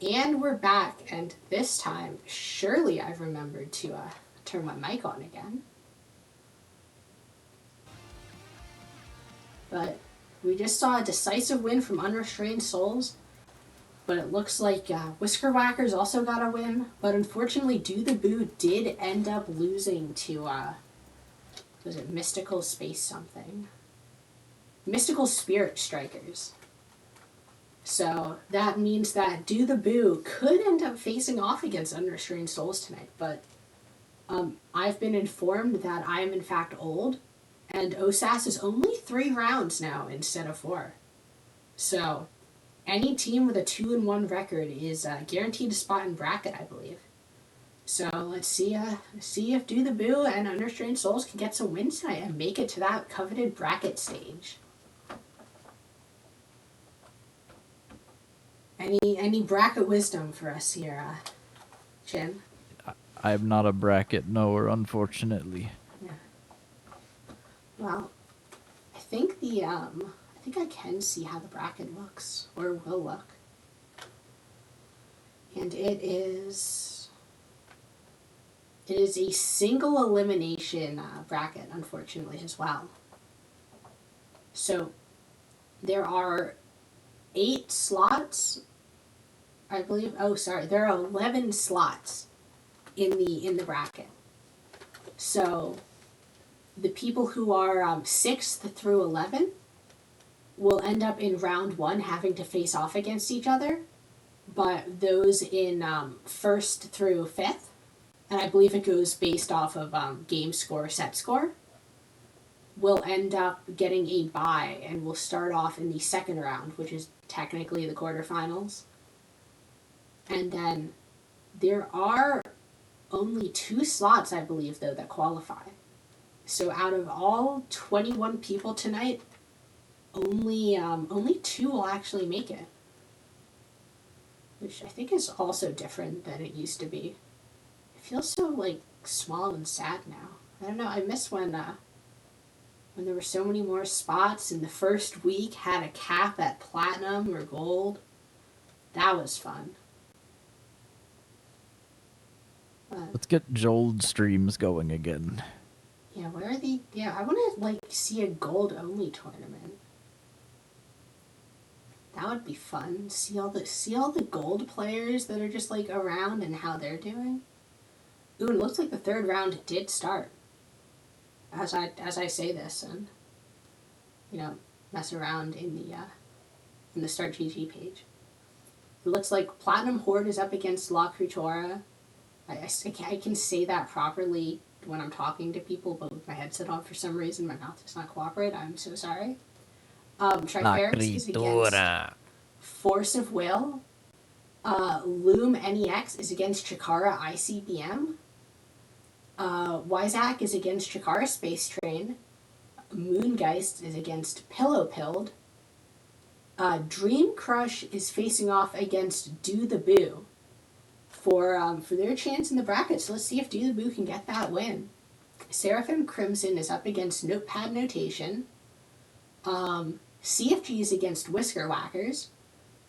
A: And we're back, and this time, surely I've remembered to turn my mic on again. But we just saw a decisive win from Unrestrained Souls, but it looks like Whisker Whackers also got a win, but unfortunately Do the Boo did end up losing to, was it Mystical Space something? Mystical Spirit Strikers. So that means that Do the Boo could end up facing off against Unrestrained Souls tonight, but I've been informed that I am in fact old, and OSAS is only 3 rounds now instead of 4. So any team with a 2-1 record is guaranteed a spot in bracket, I believe. So let's see if Do the Boo and Unrestrained Souls can get some wins tonight and make it to that coveted bracket stage. Any bracket wisdom for us here, Chin?
B: I'm not a bracket knower, unfortunately.
A: Yeah. Well, I think I can see how the bracket looks, or will look. And it is a single elimination bracket, unfortunately, as well. So there are 8 slots, I believe. Oh, sorry, there are 11 slots in the bracket. So the people who are 6th through 11 will end up in round 1 having to face off against each other, but those in 1st through 5th, and I believe it goes based off of game score, set score, will end up getting a bye and will start off in the 2nd round, which is technically the quarterfinals. And then there are only 2 slots, I believe, though, that qualify. So out of all 21 people tonight, only 2 will actually make it, which I think is also different than it used to be. It feels so like small and sad now. I don't know. I miss when there were so many more spots, and the first week had a cap at platinum or gold. That was fun.
B: Let's get Joel streams going again.
A: Yeah, where are the? Yeah, I want to like see a gold only tournament. That would be fun. See all the gold players that are just like around and how they're doing. Ooh, it looks like the 3rd round did start. As I say this and mess around in the Start GG page. It looks like Platinum Horde is up against La Crutora. I can say that properly when I'm talking to people, but with my headset on for some reason, my mouth does not cooperate. I'm so sorry. Triferix is against Force of Will. Loom NEX is against Chikara ICBM. Wyzak is against Chikara Space Train. Moongeist is against Pillow Pilled. Dream Crush is facing off against Do the Boo for their chance in the bracket. So let's see if Do the Boo can get that win. Seraphim Crimson is up against Notepad Notation. CFG is against Whisker Whackers.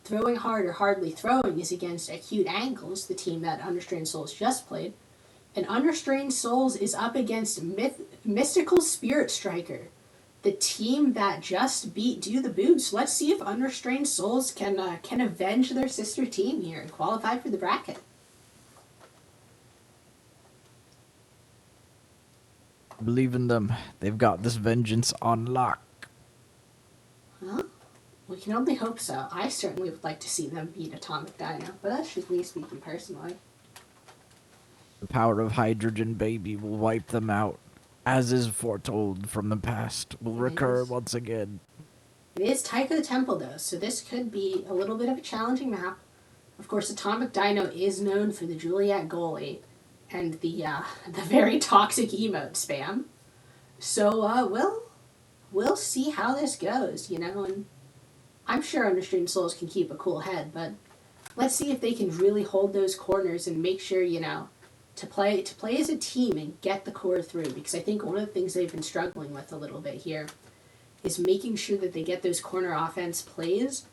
A: Throwing Hard or Hardly Throwing is against Acute Angles, the team that Unrestrained Souls just played. And Unrestrained Souls is up against Mystical Spirit Striker, the team that just beat Do the Boo. So let's see if Unrestrained Souls can avenge their sister team here and qualify for the bracket.
B: Believe in them. They've got this vengeance on lock.
A: Well, we can only hope so. I certainly would like to see them beat Atomic Dino, but that's just me speaking personally.
B: The power of Hydrogen Baby will wipe them out, as is foretold from the past, will recur once again.
A: It is Taiko Temple, though, so this could be a little bit of a challenging map. Of course, Atomic Dino is known for the Juliet goalie and the very toxic emote spam. So we'll see how this goes, and I'm sure Unrestrained Souls can keep a cool head, but let's see if they can really hold those corners and make sure, to play as a team and get the core through, because I think one of the things they've been struggling with a little bit here is making sure that they get those corner offense plays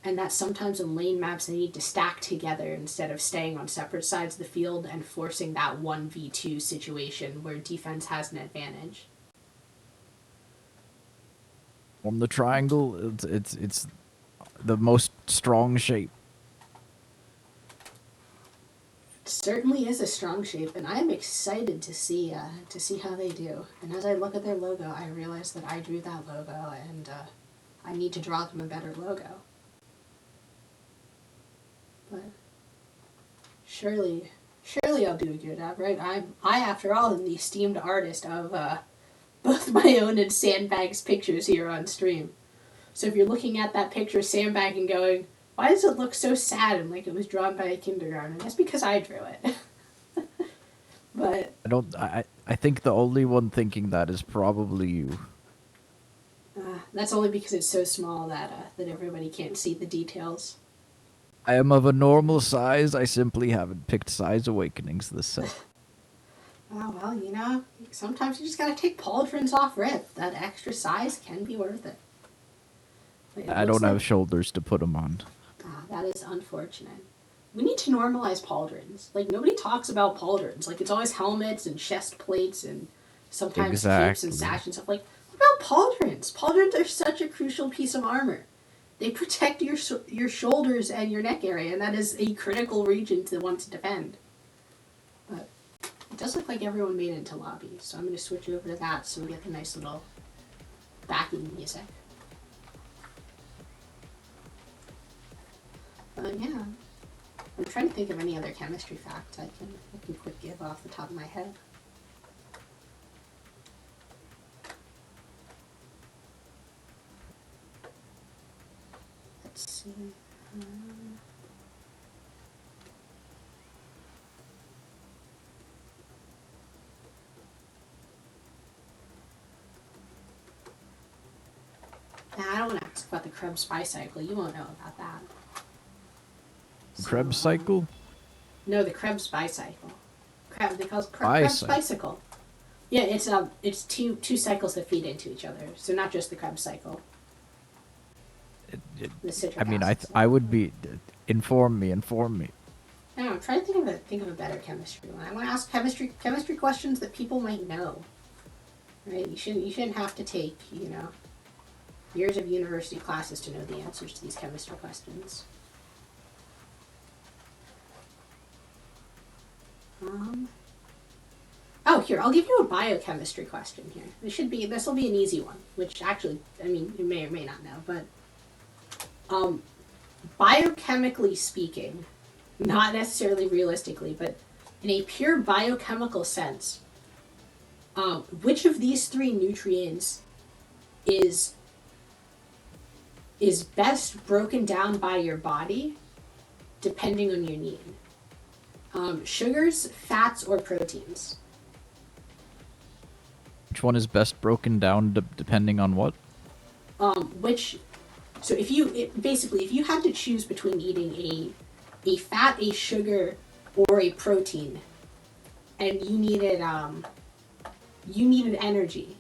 A: and that sometimes in lane maps they need to stack together instead of staying on separate sides of the field and forcing that 1v2 situation where defense has an advantage.
B: On the triangle, it's the most strong shape.
A: It certainly is a strong shape, and I'm excited to see how they do. And as I look at their logo, I realize that I drew that logo, and I need to draw them a better logo. But surely I'll do a good job, right? I after all am the esteemed artist of both my own and Sandbag's pictures here on stream. So if you're looking at that picture of Sandbag and going, why does it look so sad and like it was drawn by a kindergartner? That's because I drew it. But
B: I think the only one thinking that is probably you.
A: that's only because it's so small that everybody can't see the details.
B: I am of a normal size. I simply haven't picked Size Awakenings this set.
A: Oh, well, you know, sometimes you just gotta take pauldrons off rip. That extra size can be worth it.
B: I don't have shoulders to put them on.
A: That is unfortunate. We need to normalize pauldrons. Like, nobody talks about pauldrons. Like, it's always helmets and chest plates and sometimes capes and sash and stuff. Like, what about pauldrons? Pauldrons are such a crucial piece of armor. They protect your shoulders and your neck area, and that is a critical region to want to defend. But it does look like everyone made it into lobby, so I'm going to switch over to that so we get the nice little backing music. Yeah. I'm trying to think of any other chemistry facts I can quick give off the top of my head. Let's see. I don't want to ask about the Krebs bicycle. You won't know about that.
B: Krebs cycle?
A: No, the Krebs bicycle. They call it Krebs bicycle. Yeah, it's two cycles that feed into each other. So not just the Krebs cycle.
B: I mean, I would be. Inform me.
A: No, I'm trying to think of a better chemistry one. I want to ask chemistry questions that people might know. Right? You shouldn't have to take years of university classes to know the answers to these chemistry questions. Oh, here, I'll give you a biochemistry question here. This will be an easy one, which actually, I mean, you may or may not know, but biochemically speaking, not necessarily realistically, but in a pure biochemical sense, which of these three nutrients is best broken down by your body depending on your need? Sugars, fats, or proteins?
B: Which one is best broken down depending on what?
A: So if you had to choose between eating a fat, a sugar, or a protein, and you needed energy,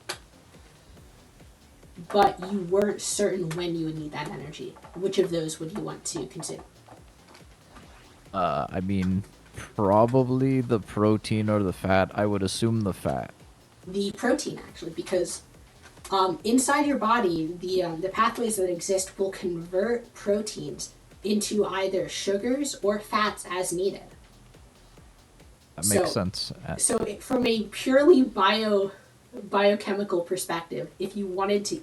A: but you weren't certain when you would need that energy, which of those would you want to consume?
B: I mean, probably the protein or the fat. I would assume the fat.
A: The protein, actually, because inside your body, the pathways that exist will convert proteins into either sugars or fats as needed.
B: That makes sense.
A: So from a purely biochemical perspective, if you wanted to,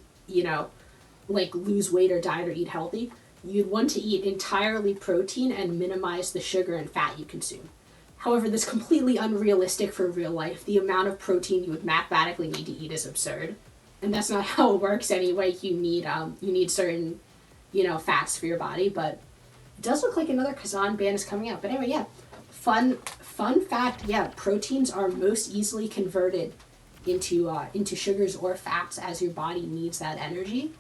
A: lose weight or diet or eat healthy, you'd want to eat entirely protein and minimize the sugar and fat you consume. However, that's completely unrealistic for real life. The amount of protein you would mathematically need to eat is absurd. And that's not how it works anyway. You need certain, fats for your body, but it does look like another Kazan band is coming out. But anyway, yeah. Fun fact, yeah, proteins are most easily converted into sugars or fats as your body needs that energy,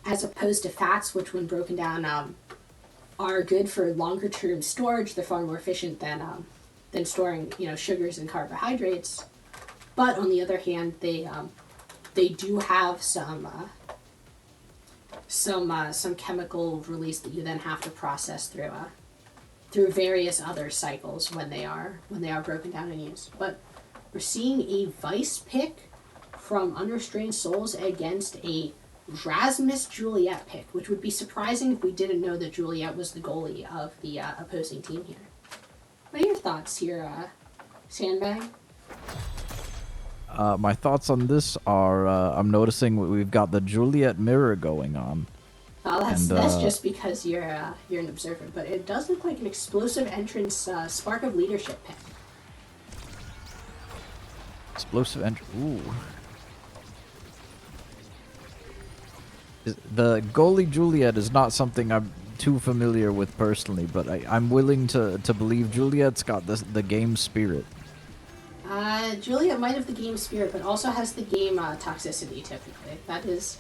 A: as opposed to fats, which when broken down are good for longer term storage. They're far more efficient than storing sugars and carbohydrates. But on the other hand, they do have some some chemical release that you then have to process through various other cycles when they are broken down and used. But we're seeing a Vice pick from Unrestrained Souls against a Rasmus Juliet pick, which would be surprising if we didn't know that Juliet was the goalie of the opposing team here. What are your thoughts here, Sandbag?
B: My thoughts on this are I'm noticing we've got the Juliet mirror going on.
A: Well, that's just because you're an observer, but it does look like an explosive entrance Spark of Leadership pick.
B: Explosive entrance. Ooh. The goalie Juliet is not something I'm too familiar with personally, but I'm willing to believe Juliet's got the game spirit.
A: Juliet might have the game spirit, but also has the game toxicity typically. That is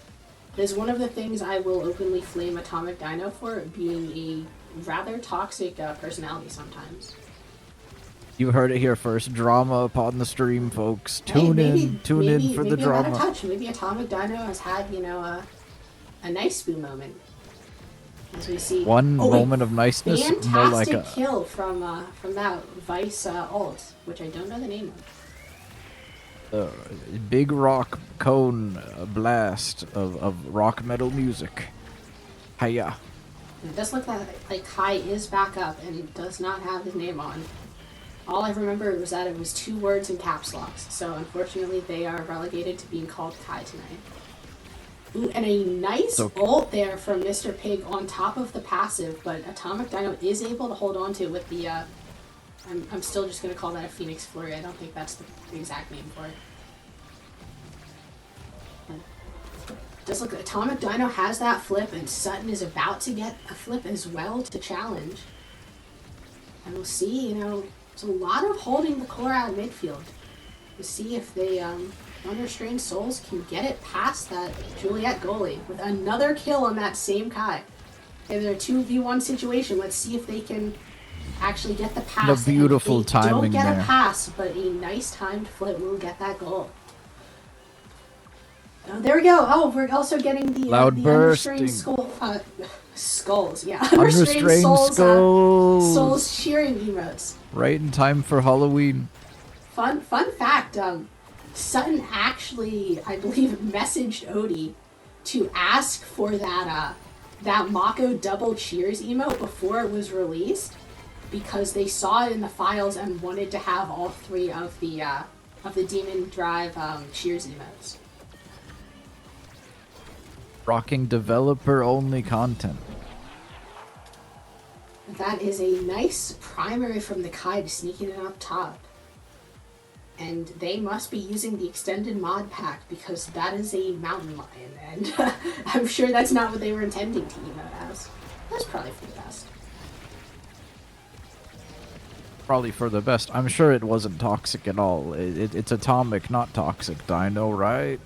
A: one of the things I will openly flame Atomic Dino for, being a rather toxic personality sometimes.
B: You heard it here first. Drama upon the stream, folks. Tune in for the drama.
A: Maybe a touch. Maybe Atomic Dino has had, a nice boo moment. As we see
B: one moment of niceness,
A: fantastic
B: more like a
A: kill from that Vice ult, which I don't know the name of.
B: Big rock cone blast of rock metal music. Hiya.
A: It does look like Kai is back up and does not have his name on. All I remember was that it was 2 words in caps locks, so unfortunately they are relegated to being called Kai tonight. Ooh, and a nice ult there from Mr. Pig on top of the passive, but Atomic Dino is able to hold on to it with the, I'm still just going to call that a Phoenix Flurry. I don't think that's the exact name for it. Does look, Atomic Dino has that flip, and Sutton is about to get a flip as well to challenge. And we'll see, it's a lot of holding the core out midfield. We'll see if they, Unrestrained Souls can get it past that Juliet goalie with another kill on that same Kai. In their 2v1 situation, let's see if they can actually get the pass.
B: The beautiful timing there. Don't
A: get a pass, but a nice timed flip will get that goal. Oh, there we go. Oh, we're also getting the Unrestrained Skulls. Yeah,
B: Unrestrained Skulls.
A: Souls cheering emotes.
B: Right in time for Halloween.
A: Fun fact, Sutton actually, I believe, messaged Odie to ask for that Mako double cheers emote before it was released, because they saw it in the files and wanted to have all 3 of the Demon Drive cheers emotes.
B: Rocking developer-only content.
A: That is a nice primary from the Kai to sneaking it up top. And they must be using the extended mod pack, because that is a mountain lion, and I'm sure that's not what they were intending to emote as. That's probably for the best.
B: Probably for the best. I'm sure it wasn't toxic at all. It's atomic, not toxic, Dino, right?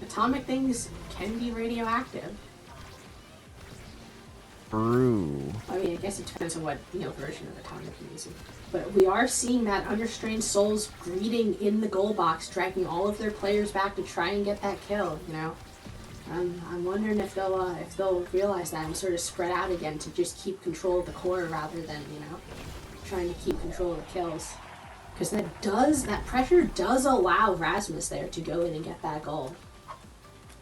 A: Atomic things can be radioactive.
B: True.
A: I mean, I guess it depends on what version of atomic you're using. But we are seeing that Unrestrained Souls greeting in the goal box, dragging all of their players back to try and get that kill. I'm wondering if they'll realize that and sort of spread out again to just keep control of the core rather than trying to keep control of the kills. Because that pressure does allow Rasmus there to go in and get that goal.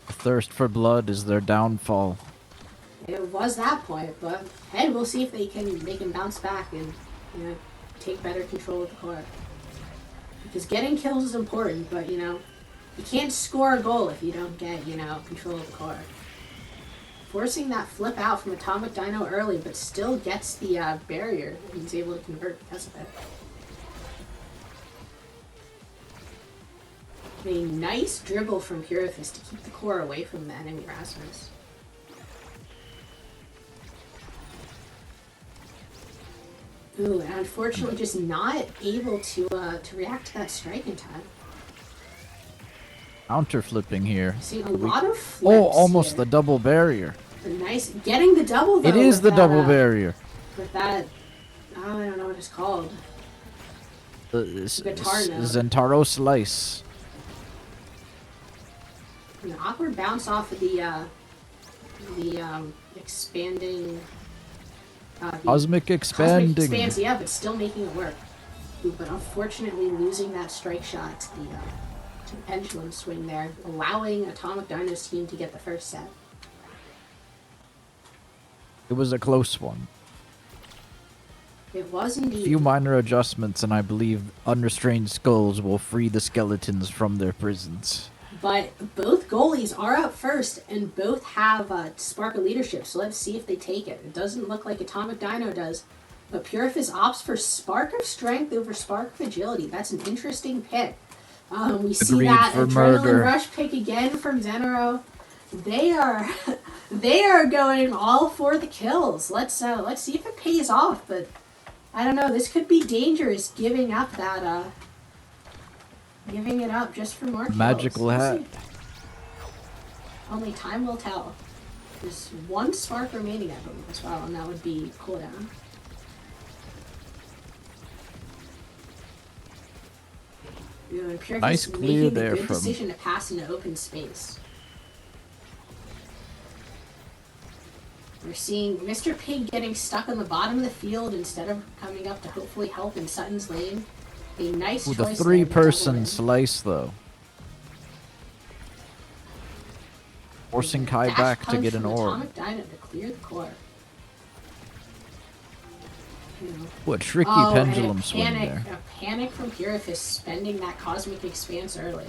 B: The thirst for blood is their downfall.
A: It was that point, but hey, we'll see if they can bounce back and take better control of the core. Because getting kills is important, but you can't score a goal if you don't get control of the core. Forcing that flip out from Atomic Dino early, but still gets the barrier that he's able to convert because of it. A nice dribble from Purifist to keep the core away from the enemy Rasmus. Ooh, and unfortunately just not able to react to that strike in time.
B: Counter flipping here.
A: See a lot of flips.
B: Oh, almost
A: here.
B: the double barrier.
A: Nice, getting the double though.
B: It is the double barrier.
A: With that, I don't know what it's called.
B: The Zentaro slice.
A: An awkward bounce off of the expanding.
B: Cosmic expanding.
A: Cosmic expanse, yeah, but still making it work. Ooh, but unfortunately losing that strike shot to the pendulum swing there, allowing Atomic Dino's team to get the first set.
B: It was a close one.
A: It was indeed.
B: A few minor adjustments, and I believe unrestrained skulls will free the skeletons from their prisons.
A: But both goalies are up first, and both have Spark of Leadership, so let's see if they take it. It doesn't look like Atomic Dino does, but Purifus opts for Spark of Strength over Spark of Agility. That's an interesting pick. We see
B: Agreed
A: that
B: for
A: Adrenaline
B: murder.
A: Rush pick again from Zenero. They are going all for the kills. Let's see if it pays off, but I don't know, this could be dangerous, giving up that giving it up just for more kills.
B: Magical hat.
A: Only time will tell. There's one spark remaining, I believe, as well, and that would be cooldown.
B: Nice clear there
A: making a good
B: from-
A: decision to pass into open space. We're seeing Mr. Pig getting stuck on the bottom of the field instead of coming up to hopefully help in Sutton's lane. A nice
B: Ooh,
A: choice
B: the
A: there to
B: three-person
A: double in.
B: slice, though. Forcing Kai
A: Dash
B: back to
A: punch
B: get an
A: from
B: orb.
A: Atomic Dino to clear the core. You know.
B: What tricky
A: Oh,
B: pendulum
A: and
B: swing there.
A: a panic from Purifus spending that Cosmic Expanse early.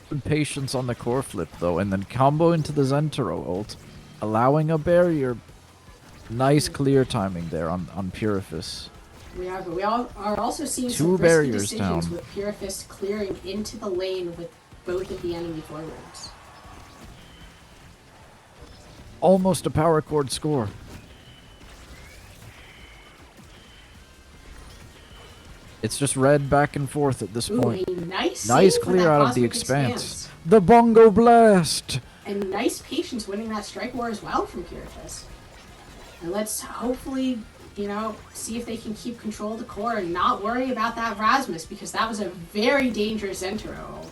B: Good patience on the core flip, though, and then combo into the Zentaro ult, allowing a barrier. Nice clear timing there on Purifus.
A: We are also seeing
B: Two
A: some risky
B: barriers
A: decisions
B: down.
A: with Purifus clearing into the lane with both of the enemy forwards.
B: Almost a power chord score. It's just red back and forth at this
A: Ooh,
B: point.
A: a nice
B: Nice
A: save for
B: clear
A: that
B: out of the
A: Cosmic
B: expanse. The Bongo Blast!
A: And nice patience winning that strike war as well from Purifus. And let's hopefully, see if they can keep control of the core and not worry about that Rasmus, because that was a very dangerous Zentaro.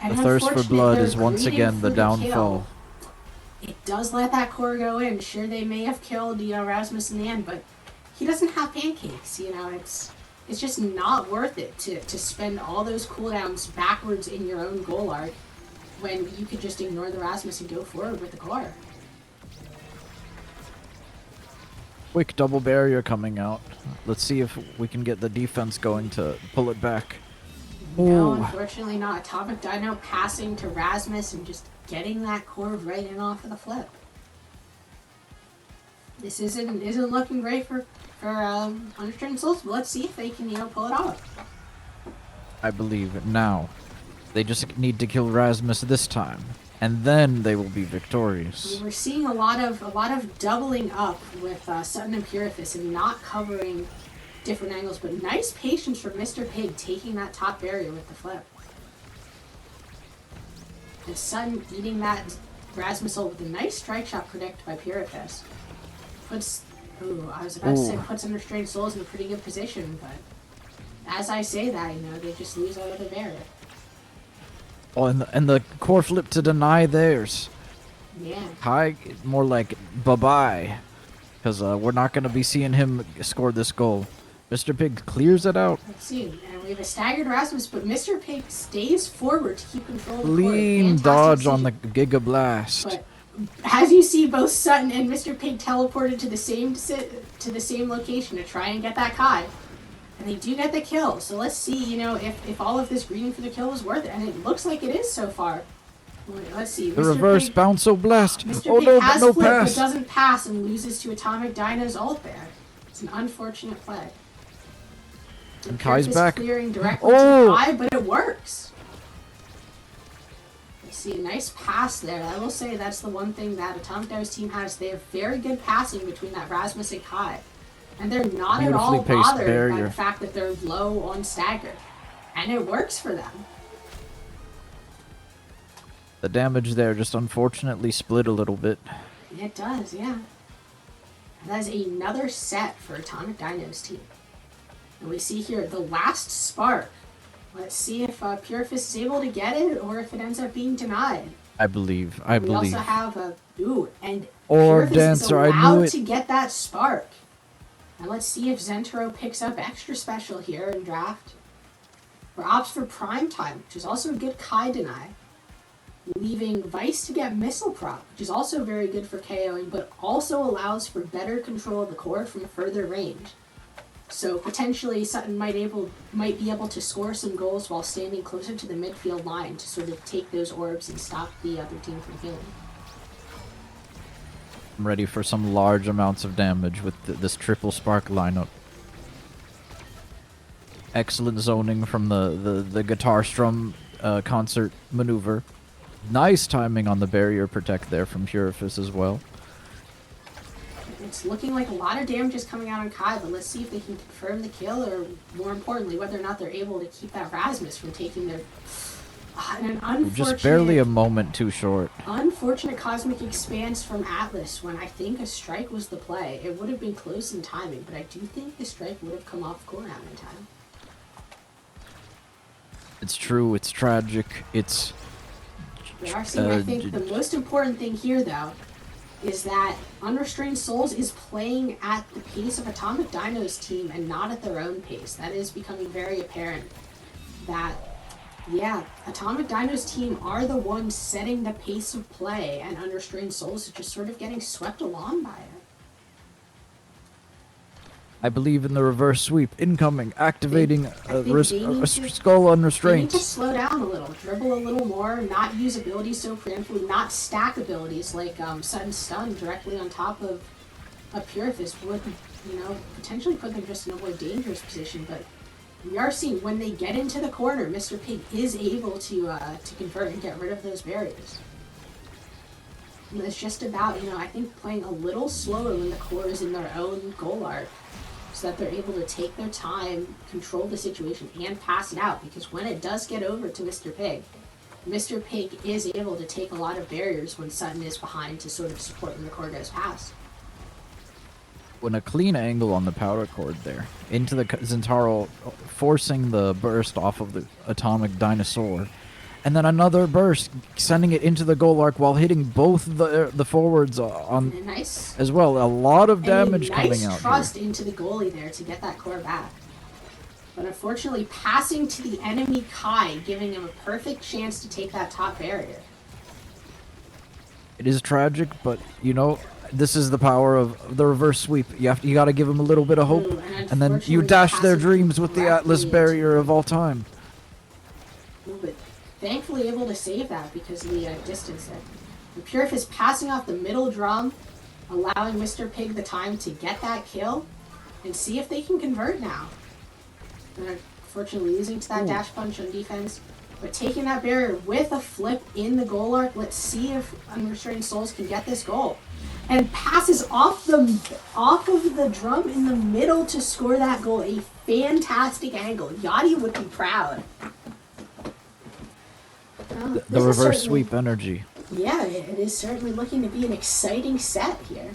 B: The thirst for blood is once again the downfall.
A: It does let that core go in. Sure, they may have killed, Rasmus in the end, but he doesn't have pancakes. It's just not worth it to spend all those cooldowns backwards in your own goal arc when you could just ignore the Rasmus and go forward with the core.
B: Quick double barrier coming out. Let's see if we can get the defense going to pull it back.
A: No,
B: Ooh.
A: unfortunately not. Atomic Dino passing to Rasmus and just getting that core right in off of the flip. This isn't looking great for Unrestrained Souls, but let's see if they can pull it off.
B: I believe now. They just need to kill Rasmus this time, and then they will be victorious.
A: We're seeing a lot of doubling up with Sutton and Purifus and not covering different angles, but nice patience from Mr. Pig taking that top barrier with the flip. And Sutton eating that Rasmus ult with a nice strike shot predicted by Purifus. I was about to say puts Unrestrained Souls in a pretty good position, but as I say that, they just lose out of the barrier.
B: Oh, and the core flip to deny theirs.
A: Yeah.
B: Kai, more like bye-bye, because we're not going to be seeing him score this goal. Mr. Pig clears it out.
A: Let's see. And we have a staggered Rasmus, but Mr. Pig stays forward to keep control of the
B: Clean
A: court. Fantastic
B: dodge on
A: decision.
B: the Giga Blast.
A: But as you see, both Sutton and Mr. Pig teleported to the same location to try and get that Kai. And they do get the kill. So let's see, if all of this greeting for the kill is worth it. And it looks like it is so far. Let's see.
B: The
A: Mr.
B: reverse
A: Pig,
B: bounce blast.
A: Mr.
B: Oh
A: Pig
B: no,
A: has
B: but no
A: flipped,
B: pass.
A: but doesn't pass and loses to Atomic Dino's ult there. It's an unfortunate play.
B: And Kai's
A: Purifus
B: back.
A: clearing directly
B: Oh!
A: to Kai, but it works. See, a nice pass there. I will say that's the one thing that Atomic Dino's team has. They have very good passing between that Rasmus and Kai. And they're not at all
B: Beautifully paced
A: bothered by
B: barrier.
A: the fact that they're low on stagger. And it works for them.
B: The damage there just unfortunately split a little bit.
A: It does, yeah. That is another set for Atomic Dino's team. And we see here the last spark Let's see if Purifist is able to get it or if it ends up being denied.
B: I believe.
A: We also have a and
B: Or
A: Purifist is
B: Dancer, I knew
A: allowed
B: it.
A: to get that spark. And let's see if Zentaro picks up extra special here in draft. Or opts for prime time, which is also a good Kai deny. Leaving Vice to get missile prop, which is also very good for KOing, but also allows for better control of the core from further range. So potentially Sutton might be able to score some goals while standing closer to the midfield line to sort of take those orbs and stop the other team from healing.
B: I'm ready for some large amounts of damage with this triple spark lineup. Excellent zoning from the guitar strum concert maneuver. Nice timing on the barrier protect there from Purifist as well.
A: It's looking like a lot of damage is coming out on Kai, but let's see if they can confirm the kill, or more importantly, whether or not they're able to keep that Rasmus from taking their... an unfortunate,
B: just barely a moment too short.
A: Unfortunate cosmic expanse from Atlas when I think a strike was the play. It would have been close in timing, but I do think the strike would have come off cooldown in time.
B: It's true, it's tragic, it's...
A: We are seeing, I think, the most important thing here, though, is that Unrestrained Souls is playing at the pace of Atomic Dino's team and not at their own pace. That is becoming very apparent that, yeah, Atomic Dino's team are the ones setting the pace of play, and Unrestrained Souls is just sort of getting swept along by it.
B: I believe in the reverse sweep. Incoming. Activating skull
A: They
B: unrestrained.
A: need to slow down a little, dribble a little more, not use abilities so preemptively, not stack abilities like Sudden Stun directly on top of a Purifist would, potentially put them just in a more dangerous position. But we are seeing when they get into the corner, Mr. Pig is able to convert and get rid of those barriers. And it's just about, I think playing a little slower when the core is in their own goal arc, so that they're able to take their time, control the situation, and pass it out. Because when it does get over to Mr. Pig is able to take a lot of barriers when Sutton is behind to sort of support when the core goes past.
B: When a clean angle on the power cord there, into the Zentaro, forcing the burst off of the Atomic Dinosaur, and then another burst, sending it into the goal arc while hitting both the forwards on
A: nice,
B: as well. A lot of damage coming out.
A: Nice trust into the goalie there to get that core back. But unfortunately, passing to the enemy Kai, giving him a perfect chance to take that top barrier.
B: It is tragic, but this is the power of the reverse sweep. You got to give them a little bit of hope, and then you dash their dreams with the Atlas barrier of all time.
A: But thankfully able to save that because of the distance there. The Purifist passing off the middle drum, allowing Mr. Pig the time to get that kill, and see if they can convert now. Unfortunately losing to that dash punch on defense, but taking that barrier with a flip in the goal arc. Let's see if Unrestrained Souls can get this goal. And passes off of the drum in the middle to score that goal. A fantastic angle. Yachty would be proud.
B: The reverse sweep energy.
A: Yeah, it is certainly looking to be an exciting set here.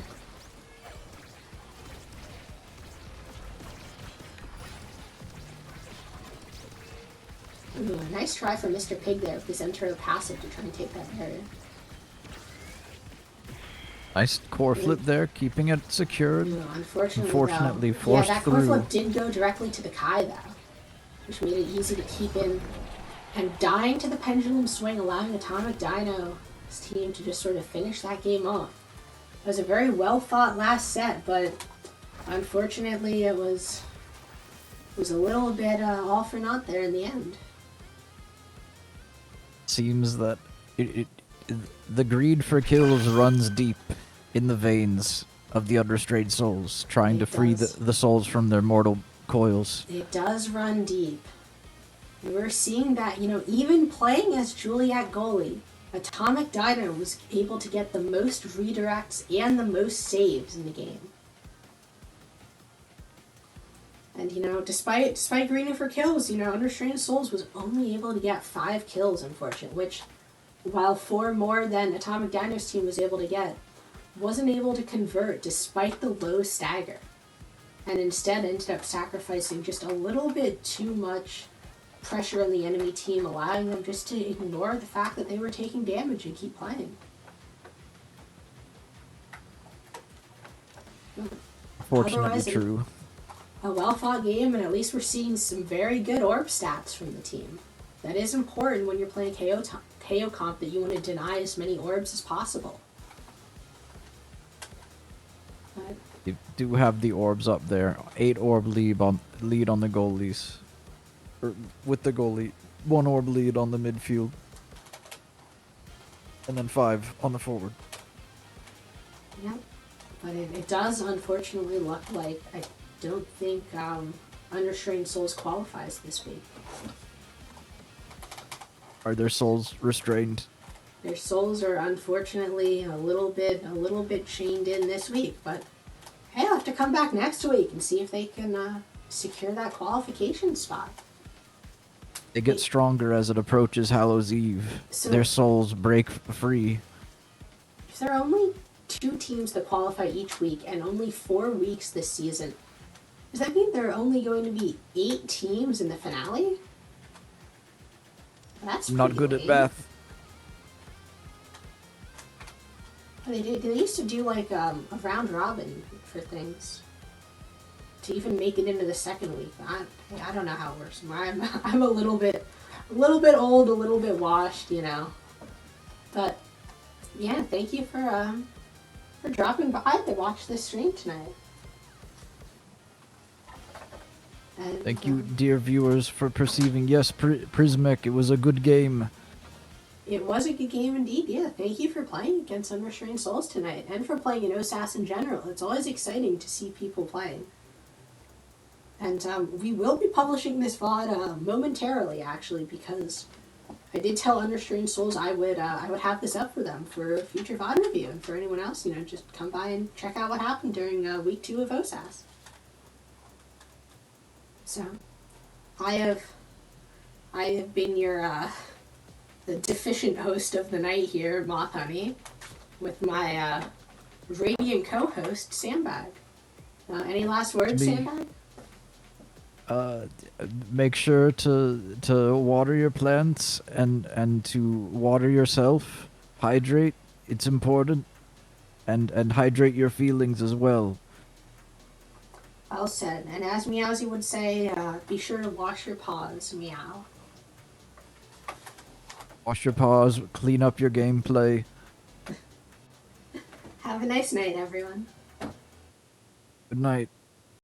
A: Ooh, a nice try from Mr. Pig there with his enter passive to try and take that barrier.
B: Nice core flip there, keeping it secured. Unfortunately forced
A: that
B: through.
A: Core flip did go directly to the Kai though, which made it easy to keep in. And dying to the pendulum swing, allowing Atomic Dino's team to just sort of finish that game off. It was a very well fought last set, but unfortunately it was a little bit all for naught there in the end.
B: Seems that the greed for kills runs deep in the veins of the unrestrained souls, trying to free the souls from their mortal coils.
A: It does run deep. We're seeing that, even playing as Juliet goalie, Atomic Dino was able to get the most redirects and the most saves in the game. And, despite greening for kills, Unrestrained Souls was only able to get 5 kills, unfortunately, which, while 4 more than Atomic Dino's team was able to get, wasn't able to convert despite the low stagger. And instead ended up sacrificing just a little bit too much pressure on the enemy team, allowing them just to ignore the fact that they were taking damage and keep playing.
B: Fortunately
A: Otherwise,
B: true.
A: A well-fought game, and at least we're seeing some very good orb stats from the team. That is important when you're playing KO comp, that you want to deny as many orbs as possible. But
B: You do have the orbs up there. 8 orb lead on the goalies. Or with the goalie. 1 orb lead on the midfield. And then 5 on the forward.
A: yeah, but it does unfortunately look like I don't think Unrestrained Souls qualifies this week.
B: Are their souls restrained?
A: Their souls are unfortunately a little bit chained in this week, but hey, I'll have to come back next week and see if they can secure that qualification spot.
B: They get stronger as it approaches Hallows Eve.
A: So-
B: Their souls break free.
A: If there are only 2 teams that qualify each week and only 4 weeks this season, does that mean there are only going to be 8 teams in the finale? That's
B: I'm not
A: pretty
B: good at
A: lame.
B: math.
A: They used to do like a round robin for things to even make it into the second week. I don't know how it works. I'm a little bit old, a little bit washed, you know. But yeah, thank you for dropping by to watch this stream tonight. And,
B: Thank you, dear viewers, for perceiving. Yes, Prismic, it was a good game.
A: It was a good game indeed, yeah. Thank you for playing against Unrestrained Souls tonight, and for playing in OSAS in general. It's always exciting to see people playing. And we will be publishing this VOD momentarily, actually, because I did tell Unrestrained Souls I would have this up for them for a future VOD review, and for anyone else, you know, just come by and check out what happened during week 2 of OSAS. So, I have been your the deficient host of the night here, Moth Honey, with my radiant co-host, Sandbag. Any last words,
B: Me.
A: Sandbag?
B: Make sure to water your plants and to water yourself. Hydrate. It's important. And hydrate your feelings as well.
A: Well said. And as Meowsy would say, be sure to wash your paws, meow.
B: Wash your paws, clean up your gameplay.
A: Have a nice night, everyone.
B: Good night.